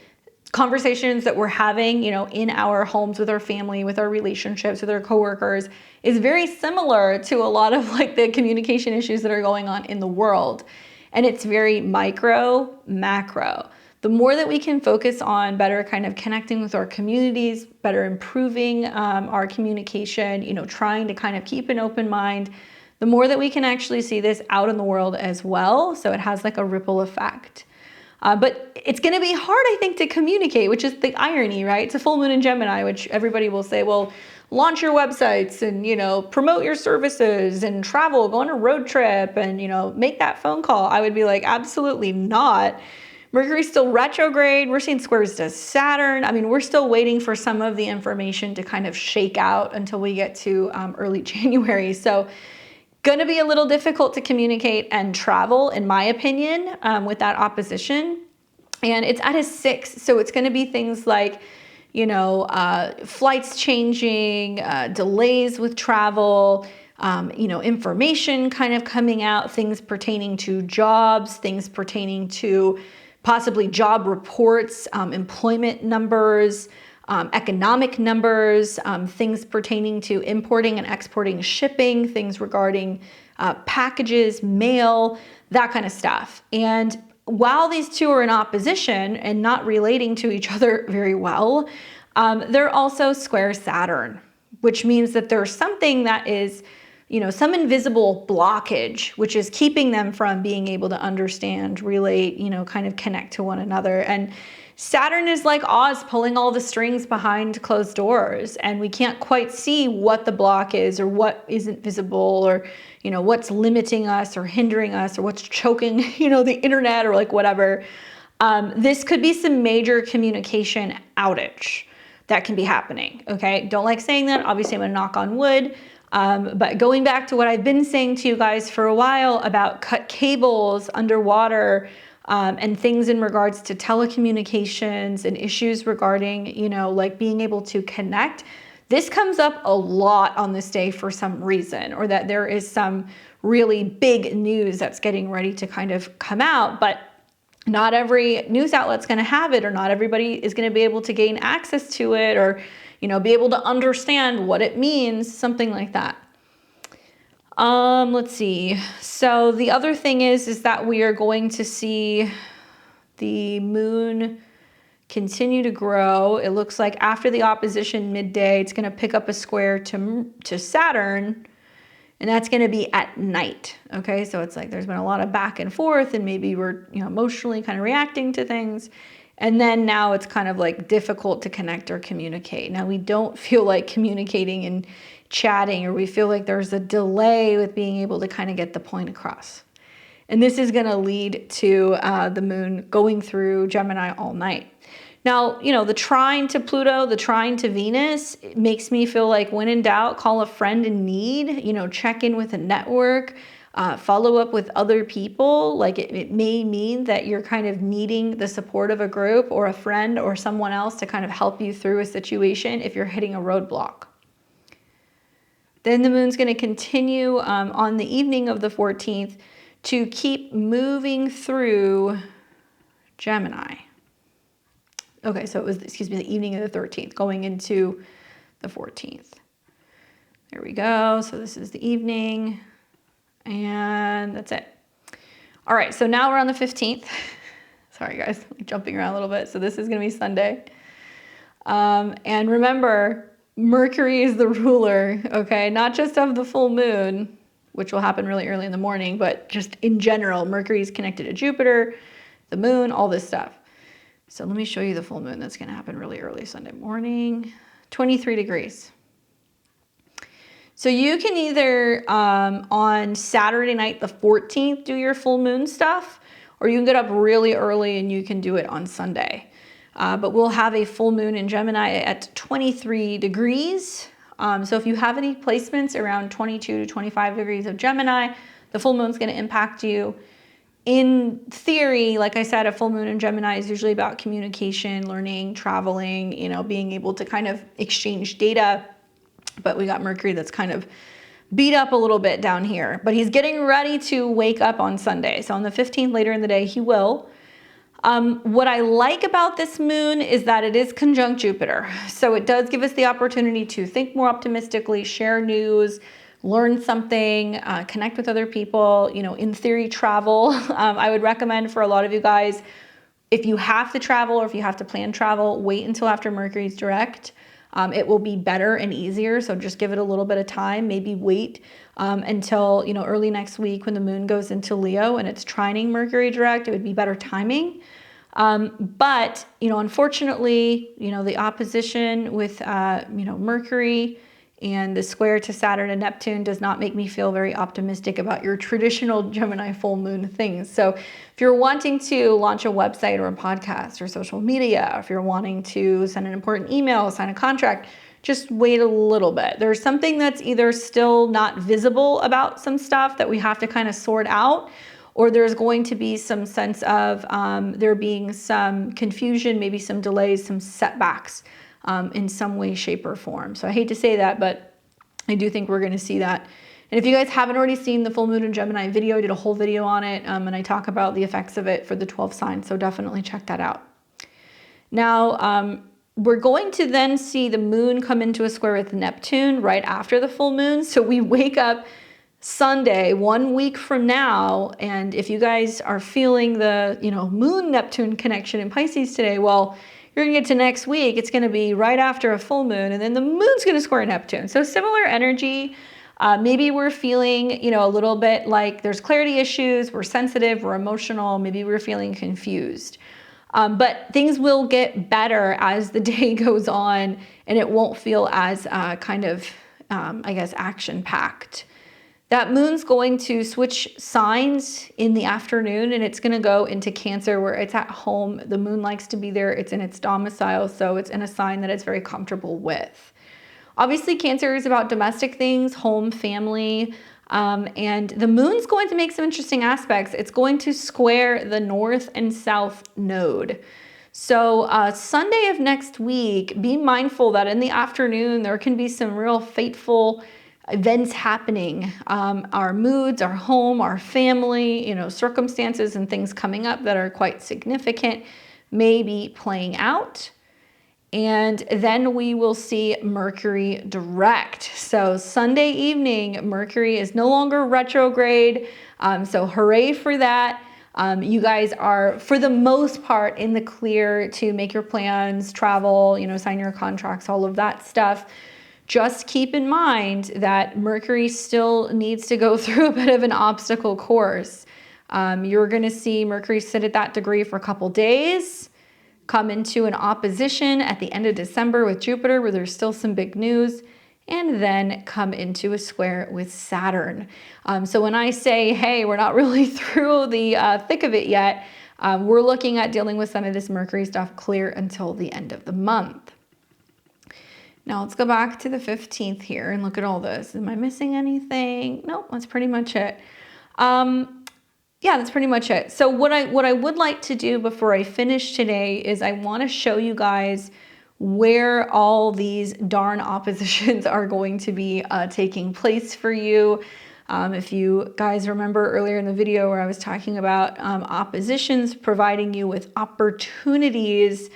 conversations that we're having, in our homes with our family, with our relationships, with our coworkers is very similar to a lot of the communication issues that are going on in the world. And it's very micro, macro. The more that we can focus on better kind of connecting with our communities, better improving our communication, trying to kind of keep an open mind, the more that we can actually see this out in the world as well. So it has a ripple effect. But it's going to be hard, I think, to communicate, which is the irony, right? It's a full moon in Gemini, which everybody will say, well, launch your websites and, you know, promote your services and travel, go on a road trip and, you know, make that phone call, I would be like, absolutely not. Mercury's still retrograde. We're seeing squares to Saturn. I mean, we're still waiting for some of the information to kind of shake out until we get to early January. So going to be a little difficult to communicate and travel, in my opinion, with that opposition. And it's at a 6. So it's going to be things like, you know, flights changing, delays with travel, you know, information kind of coming out, things pertaining to jobs, things pertaining to possibly job reports, employment numbers, economic numbers, things pertaining to importing and exporting, shipping, things regarding packages, mail, that kind of stuff. And while these two are in opposition and not relating to each other very well, they're also square Saturn, which means that there's something that is, you know, some invisible blockage, which is keeping them from being able to understand, relate, you know, kind of connect to one another. And Saturn is like Oz pulling all the strings behind closed doors, and we can't quite see what the block is or what isn't visible or, you know, what's limiting us or hindering us or what's choking, you know, the internet or like whatever. This could be some major communication outage that can be happening, okay? Don't like saying that. Obviously, I'm gonna knock on wood. But going back to what I've been saying to you guys for a while about cut cables underwater, and things in regards to telecommunications and issues regarding, you know, like being able to connect. This comes up a lot on this day for some reason, or that there is some really big news that's getting ready to kind of come out, but not every news outlet's going to have it, or not everybody is going to be able to gain access to it, or, you know, be able to understand what it means, something like that. Let's see. So the other thing is that we are going to see the moon continue to grow. It looks like after the opposition midday, it's going to pick up a square to Saturn, and that's going to be at night. Okay, so it's like there's been a lot of back and forth, and maybe we're, you know, emotionally kind of reacting to things. And then now it's kind of like difficult to connect or communicate. Now we don't feel like communicating and chatting, or we feel like there's a delay with being able to kind of get the point across. And this is going to lead to the moon going through Gemini all night. Now, you know, the trine to Pluto, the trine to Venus, it makes me feel like when in doubt, call a friend in need, you know, check in with a network, follow up with other people. Like it may mean that you're kind of needing the support of a group or a friend or someone else to kind of help you through a situation if you're hitting a roadblock. Then the moon's going to continue on the evening of the 14th to keep moving through Gemini. Okay, so it was, excuse me, the evening of the 13th going into the 14th. There we go. So this is the evening, and that's it. All right, so now we're on the 15th. Sorry, guys, I'm jumping around a little bit. So this is going to be Sunday. And remember, Mercury is the ruler, okay? Not just of the full moon, which will happen really early in the morning, but just in general, Mercury is connected to Jupiter, the moon, all this stuff. So let me show you the full moon that's going to happen really early Sunday morning, 23 degrees. So you can either on Saturday night, the 14th, do your full moon stuff, or you can get up really early and you can do it on Sunday. But we'll have a full moon in Gemini at 23 degrees. So if you have any placements around 22 to 25 degrees of Gemini, the full moon's going to impact you. In theory, like I said, a full moon in Gemini is usually about communication, learning, traveling, you know, being able to kind of exchange data. But we got Mercury that's kind of beat up a little bit down here. But he's getting ready to wake up on Sunday. So on the 15th, later in the day, he will. What I like about this moon is that it is conjunct Jupiter. So it does give us the opportunity to think more optimistically, share news, learn something, connect with other people, you know, in theory, travel. I would recommend for a lot of you guys, if you have to travel or if you have to plan travel, wait until after Mercury's direct. It will be better and easier. So just give it a little bit of time, maybe wait until, you know, early next week when the moon goes into Leo and it's trining Mercury direct. It would be better timing. But, you know, unfortunately, you know, the opposition with, you know, Mercury And the square to Saturn and Neptune does not make me feel very optimistic about your traditional Gemini full moon things. So if you're wanting to launch a website or a podcast or social media, if you're wanting to send an important email, sign a contract, just wait a little bit. There's something that's either still not visible about some stuff that we have to kind of sort out, or there's going to be some sense of there being some confusion, maybe some delays, some setbacks in some way, shape, or form. So I hate to say that, but I do think we're going to see that. And if you guys haven't already seen the full moon in Gemini video, I did a whole video on it, and I talk about the effects of it for the 12 signs. So definitely check that out. Now, we're going to then see the moon come into a square with Neptune right after the full moon. So we wake up Sunday, 1 week from now, and if you guys are feeling the, moon Neptune connection in Pisces today, well, you're gonna get to next week, it's gonna be right after a full moon, and then the moon's gonna square Neptune. So similar energy. Maybe we're feeling, a little bit like there's clarity issues, we're sensitive, we're emotional, maybe we're feeling confused. But things will get better as the day goes on, and it won't feel as action-packed. That moon's going to switch signs in the afternoon, and it's going to go into Cancer where it's at home. The moon likes to be there. It's in its domicile, so it's in a sign that it's very comfortable with. Obviously, Cancer is about domestic things, home, family, and the moon's going to make some interesting aspects. It's going to square the north and south node. So Sunday of next week, be mindful that in the afternoon, there can be some real fateful events happening. Our moods, our home, our family, circumstances and things coming up that are quite significant may be playing out. And then we will see Mercury direct. So Sunday evening, Mercury is no longer retrograde. So hooray for that. You guys are, for the most part, in the clear to make your plans, travel, sign your contracts, all of that stuff. Just keep in mind that Mercury still needs to go through a bit of an obstacle course. You're going to see Mercury sit at that degree for a couple days, come into an opposition at the end of December with Jupiter, where there's still some big news, and then come into a square with Saturn. So when I say, hey, we're not really through the thick of it yet, we're looking at dealing with some of this Mercury stuff clear until the end of the month. Now let's go back to the 15th here and look at all this. Am I missing anything? Nope, that's pretty much it. Yeah, that's pretty much it. So what I would like to do before I finish today is I want to show you guys where all these darn oppositions are going to be taking place for you. If you guys remember earlier in the video where I was talking about oppositions providing you with opportunities,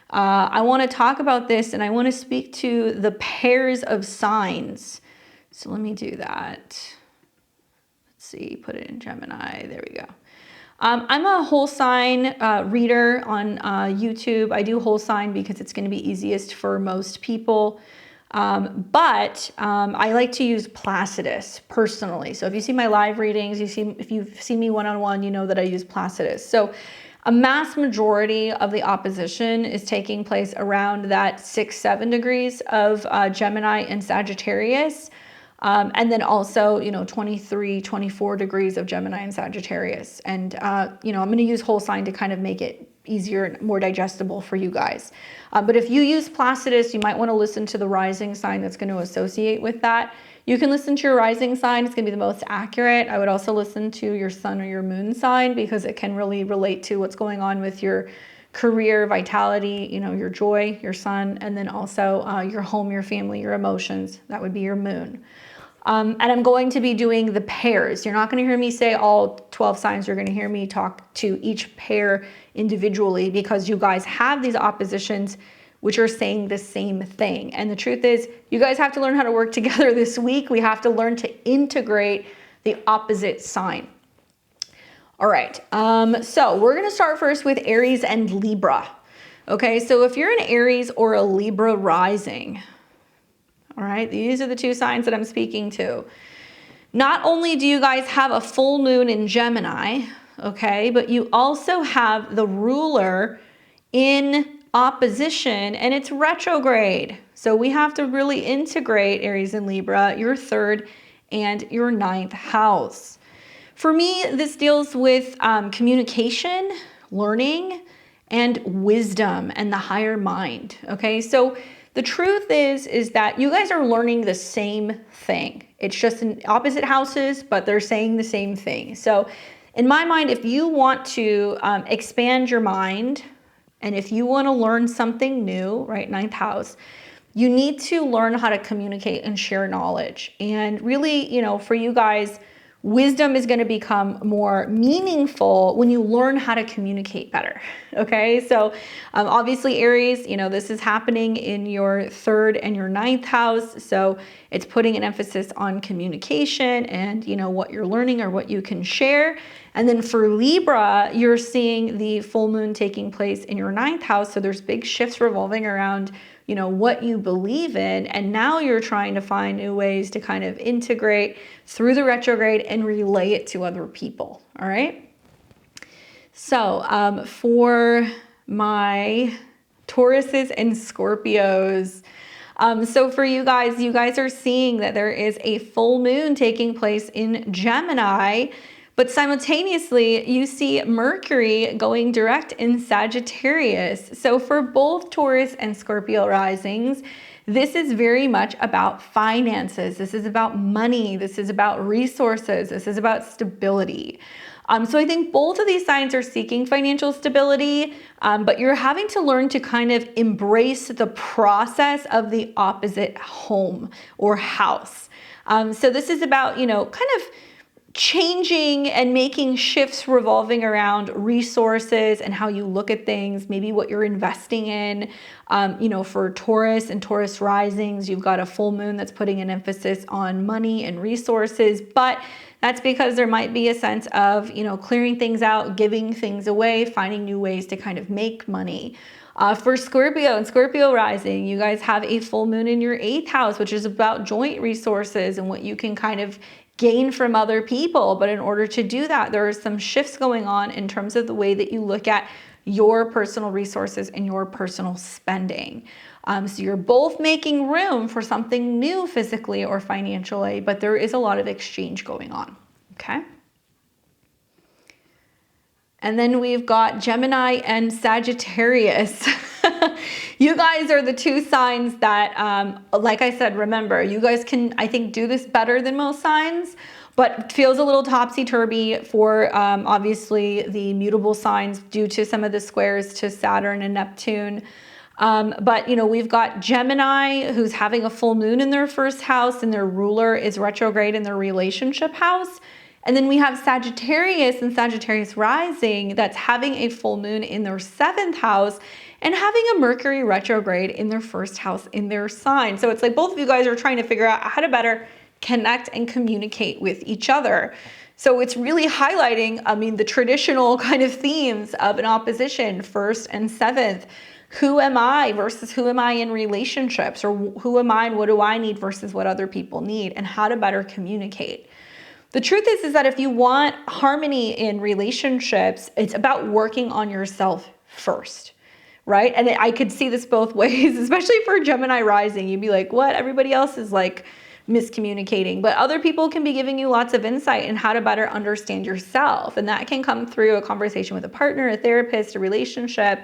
I want to talk about this, and I want to speak to the pairs of signs. So let me do that. Let's see, put it in Gemini. There we go. I'm a whole sign reader on YouTube. I do whole sign because it's going to be easiest for most people. But I like to use Placidus personally. So if you see my live readings, if you've seen me one-on-one, you know that I use Placidus. So a mass majority of the opposition is taking place around that 6-7 degrees of Gemini and Sagittarius. And then also, 23, 24 degrees of Gemini and Sagittarius. And, I'm going to use whole sign to kind of make it easier and more digestible for you guys. But if you use Placidus, you might want to listen to the rising sign that's going to associate with that. You can listen to your rising sign. It's going to be the most accurate. I would also listen to your sun or your moon sign because it can really relate to what's going on with your career, vitality, your joy, your sun, and then also your home, your family, your emotions. That would be your moon. And I'm going to be doing the pairs. You're not going to hear me say all 12 signs. You're going to hear me talk to each pair individually because you guys have these oppositions which are saying the same thing. And the truth is, you guys have to learn how to work together this week. We have to learn to integrate the opposite sign. All right, so we're going to start first with Aries and Libra. Okay, so if you're an Aries or a Libra rising, all right, these are the two signs that I'm speaking to. Not only do you guys have a full moon in Gemini, okay, but you also have the ruler in opposition and it's retrograde. So we have to really integrate, Aries and Libra, your 3rd and your 9th house. For me, this deals with communication, learning, and wisdom and the higher mind. Okay, so the truth is that you guys are learning the same thing. It's just in opposite houses, but they're saying the same thing. So in my mind, if you want to expand your mind, and if you want to learn something new, right, 9th house, you need to learn how to communicate and share knowledge. And really, you know, for you guys, wisdom is going to become more meaningful when you learn how to communicate better. Okay, so obviously Aries, you know, this is happening in your 3rd and your 9th house. So it's putting an emphasis on communication and, you know, what you're learning or what you can share. And then for Libra, you're seeing the full moon taking place in your 9th house. So there's big shifts revolving around, you know, what you believe in. And now you're trying to find new ways to kind of integrate through the retrograde and relay it to other people. All right. So for my Tauruses and Scorpios, so for you guys are seeing that there is a full moon taking place in Gemini, but simultaneously you see Mercury going direct in Sagittarius. So for both Taurus and Scorpio risings, this is very much about finances. This is about money. This is about resources. This is about stability. So I think both of these signs are seeking financial stability, but you're having to learn to kind of embrace the process of the opposite home or house. So this is about, you know, kind of changing and making shifts revolving around resources and how you look at things, maybe what you're investing in. You know, for Taurus and Taurus risings, you've got a full moon that's putting an emphasis on money and resources, but that's because there might be a sense of, you know, clearing things out, giving things away, finding new ways to kind of make money. For Scorpio and Scorpio rising, you guys have a full moon in your 8th house, which is about joint resources and what you can kind of gain from other people. But in order to do that, there are some shifts going on in terms of the way that you look at your personal resources and your personal spending. So you're both making room for something new physically or financially, but there is a lot of exchange going on. Okay. And then we've got Gemini and Sagittarius. You guys are the two signs that, like I said, remember, you guys can, I think, do this better than most signs, but feels a little topsy-turvy for obviously the mutable signs due to some of the squares to Saturn and Neptune. But, you know, we've got Gemini who's having a full moon in their 1st house and their ruler is retrograde in their relationship house. And then we have Sagittarius and Sagittarius rising that's having a full moon in their 7th house and having a Mercury retrograde in their 1st house in their sign. So it's like both of you guys are trying to figure out how to better connect and communicate with each other. So it's really highlighting, I mean, the traditional kind of themes of an opposition, 1st and 7th. Who am I versus who am I in relationships, or who am I and what do I need versus what other people need, and how to better communicate. The truth is that if you want harmony in relationships, it's about working on yourself first, right? And I could see this both ways, especially for Gemini rising. You'd be like, what? Everybody else is like miscommunicating, but other people can be giving you lots of insight in how to better understand yourself. And that can come through a conversation with a partner, a therapist, a relationship,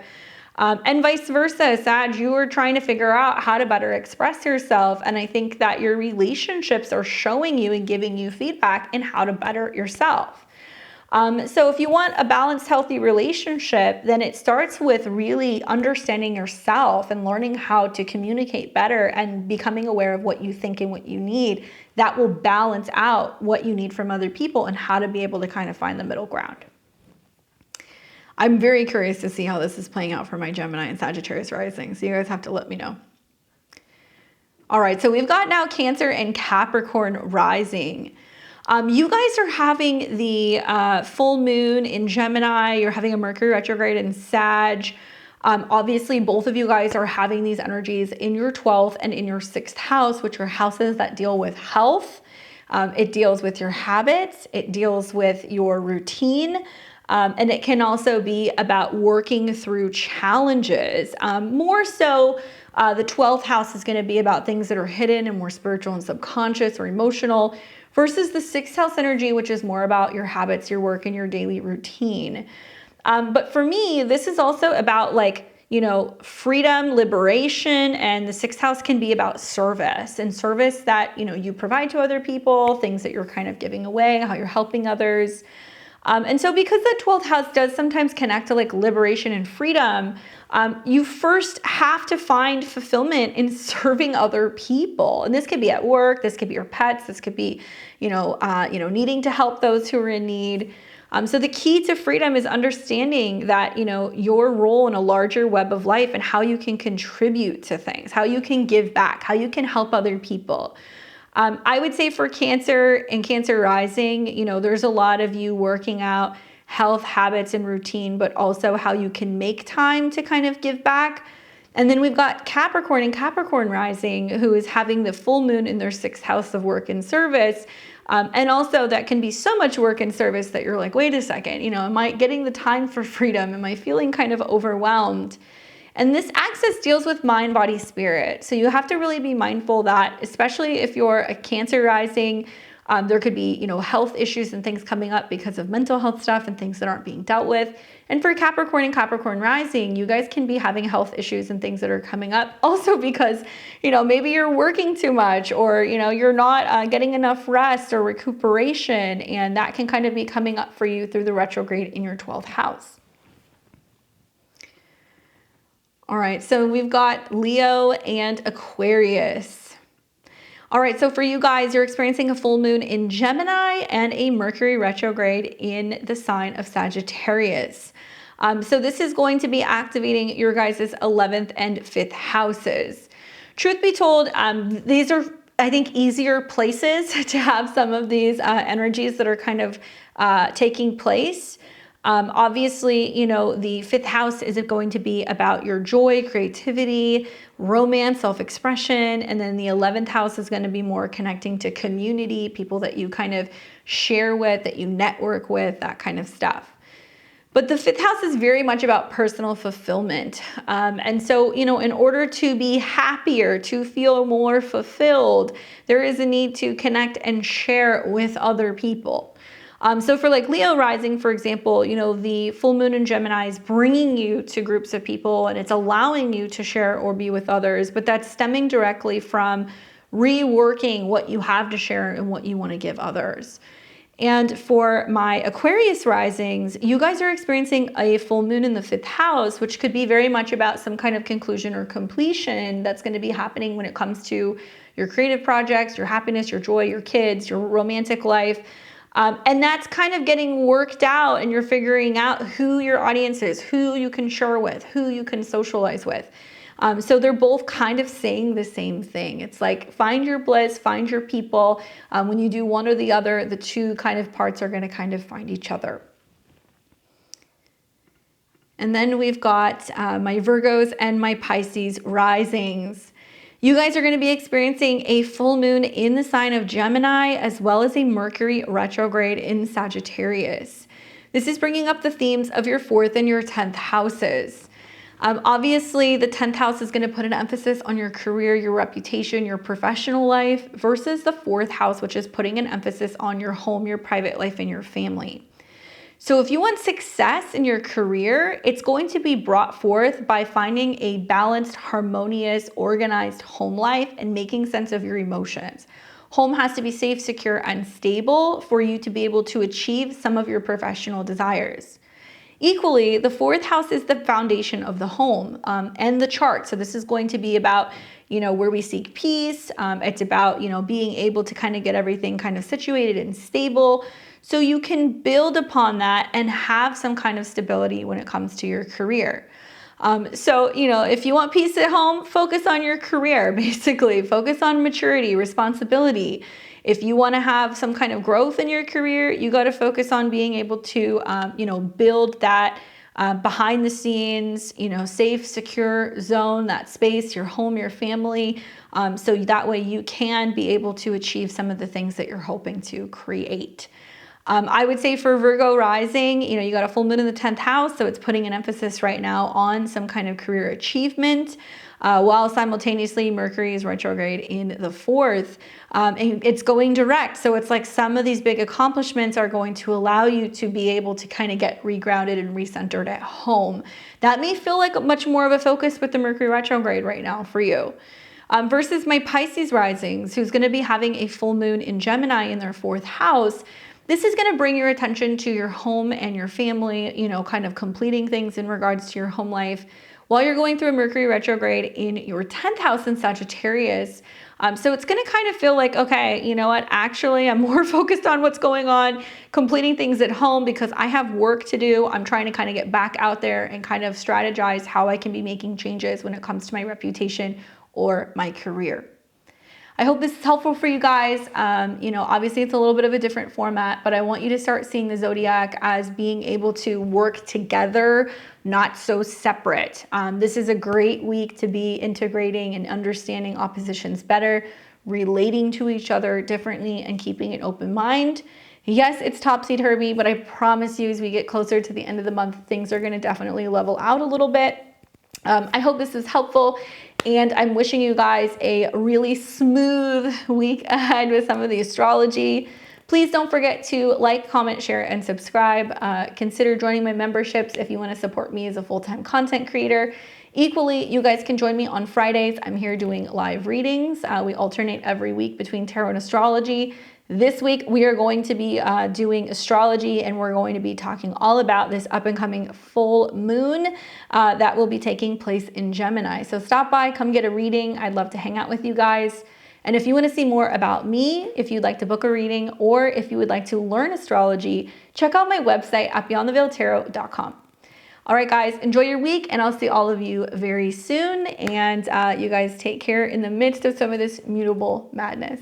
and vice versa. Sag, you are trying to figure out how to better express yourself. And I think that your relationships are showing you and giving you feedback in how to better yourself. So if you want a balanced, healthy relationship, then it starts with really understanding yourself and learning how to communicate better and becoming aware of what you think and what you need. That will balance out what you need from other people and how to be able to kind of find the middle ground. I'm very curious to see how this is playing out for my Gemini and Sagittarius rising. So you guys have to let me know. All right, so we've got now Cancer and Capricorn rising. You guys are having the full moon in Gemini. You're having a Mercury retrograde in Sag. Obviously, both of you guys are having these energies in your 12th and in your 6th house, which are houses that deal with health. It deals with your habits. It deals with your routine. And it can also be about working through challenges. More so, the 12th house is going to be about things that are hidden and more spiritual and subconscious or emotional, versus the 6th house energy, which is more about your habits, your work, and your daily routine. But for me, this is also about freedom, liberation, and the 6th house can be about service, and service that, you provide to other people, things that you're kind of giving away, how you're helping others. And so because the 12th house does sometimes connect to liberation and freedom, you first have to find fulfillment in serving other people. And this could be at work, this could be your pets, this could be, needing to help those who are in need. So the key to freedom is understanding that, your role in a larger web of life and how you can contribute to things, how you can give back, how you can help other people. I would say for Cancer and Cancer rising, there's a lot of you working out health habits and routine, but also how you can make time to kind of give back. And then we've got Capricorn and Capricorn rising, who is having the full moon in their 6th house of work and service. And also that can be so much work and service that you're like, wait a second, am I getting the time for freedom? Am I feeling kind of overwhelmed? And this axis deals with mind, body, spirit. So you have to really be mindful that, especially if you're a Cancer rising, there could be, health issues and things coming up because of mental health stuff and things that aren't being dealt with. And for Capricorn and Capricorn rising, you guys can be having health issues and things that are coming up also because, maybe you're working too much, or, you're not getting enough rest or recuperation. And that can kind of be coming up for you through the retrograde in your 12th house. All right, so we've got Leo and Aquarius. All right, so for you guys, you're experiencing a full moon in Gemini and a Mercury retrograde in the sign of Sagittarius. So this is going to be activating your guys' 11th and 5th houses. Truth be told, these are, I think, easier places to have some of these energies that are kind of taking place. Obviously, the 5th house is going to be about your joy, creativity, romance, self-expression. And then the 11th house is going to be more connecting to community, people that you kind of share with, that you network with, that kind of stuff. But the 5th house is very much about personal fulfillment. And so, in order to be happier, to feel more fulfilled, there is a need to connect and share with other people. So for Leo rising, for example, the full moon in Gemini is bringing you to groups of people and it's allowing you to share or be with others, but that's stemming directly from reworking what you have to share and what you want to give others. And for my Aquarius risings, you guys are experiencing a full moon in the 5th house, which could be very much about some kind of conclusion or completion that's going to be happening when it comes to your creative projects, your happiness, your joy, your kids, your romantic life. And that's kind of getting worked out, and you're figuring out who your audience is, who you can share with, who you can socialize with. So they're both kind of saying the same thing. It's like, find your bliss, find your people. When you do one or the other, the two kind of parts are going to kind of find each other. And then we've got my Virgos and my Pisces risings. You guys are going to be experiencing a full moon in the sign of Gemini, as well as a Mercury retrograde in Sagittarius. This is bringing up the themes of your 4th and your 10th houses. Obviously, the 10th house is going to put an emphasis on your career, your reputation, your professional life, versus the 4th house, which is putting an emphasis on your home, your private life, and your family. So if you want success in your career, it's going to be brought forth by finding a balanced, harmonious, organized home life and making sense of your emotions. Home has to be safe, secure, and stable for you to be able to achieve some of your professional desires. Equally, the 4th house is the foundation of the home and the chart. So this is going to be about, where we seek peace. It's about, being able to kind of get everything kind of situated and stable, so you can build upon that and have some kind of stability when it comes to your career. So, if you want peace at home, focus on your career, basically. Focus on maturity, responsibility. If you want to have some kind of growth in your career, you got to focus on being able to, build that behind the scenes, safe, secure zone, that space, your home, your family. So that way you can be able to achieve some of the things that you're hoping to create. I would say for Virgo rising, you know, you got a full moon in the 10th house, so it's putting an emphasis right now on some kind of career achievement, while simultaneously Mercury is retrograde in the 4th, and it's going direct. So it's like some of these big accomplishments are going to allow you to be able to kind of get regrounded and recentered at home. That may feel like much more of a focus with the Mercury retrograde right now for you. Versus my Pisces risings, who's going to be having a full moon in Gemini in their 4th house. This is going to bring your attention to your home and your family, you know, kind of completing things in regards to your home life while you're going through a Mercury retrograde in your 10th house in Sagittarius. So it's going to kind of feel like, okay, you know what, actually I'm more focused on what's going on, completing things at home because I have work to do. I'm trying to kind of get back out there and kind of strategize how I can be making changes when it comes to my reputation or my career. I hope this is helpful for you guys. You know, obviously it's a little bit of a different format, but I want you to start seeing the zodiac as being able to work together, not so separate. This is a great week to be integrating and understanding oppositions better, relating to each other differently, and keeping an open mind. Yes, it's topsy-turvy, but I promise you as we get closer to the end of the month, things are going to definitely level out a little bit. I hope this was helpful, and I'm wishing you guys a really smooth week ahead with some of the astrology. Please don't forget to like, comment, share, and subscribe. Consider joining my memberships if you want to support me as a full-time content creator. Equally, you guys can join me on Fridays. I'm here doing live readings. We alternate every week between tarot and astrology. This week, we are going to be doing astrology, and we're going to be talking all about this up-and-coming full moon that will be taking place in Gemini. So stop by, come get a reading. I'd love to hang out with you guys. And if you want to see more about me, if you'd like to book a reading, or if you would like to learn astrology, check out my website at beyondtheveiltarot.com. All right, guys, enjoy your week, and I'll see all of you very soon. And you guys take care in the midst of some of this mutable madness.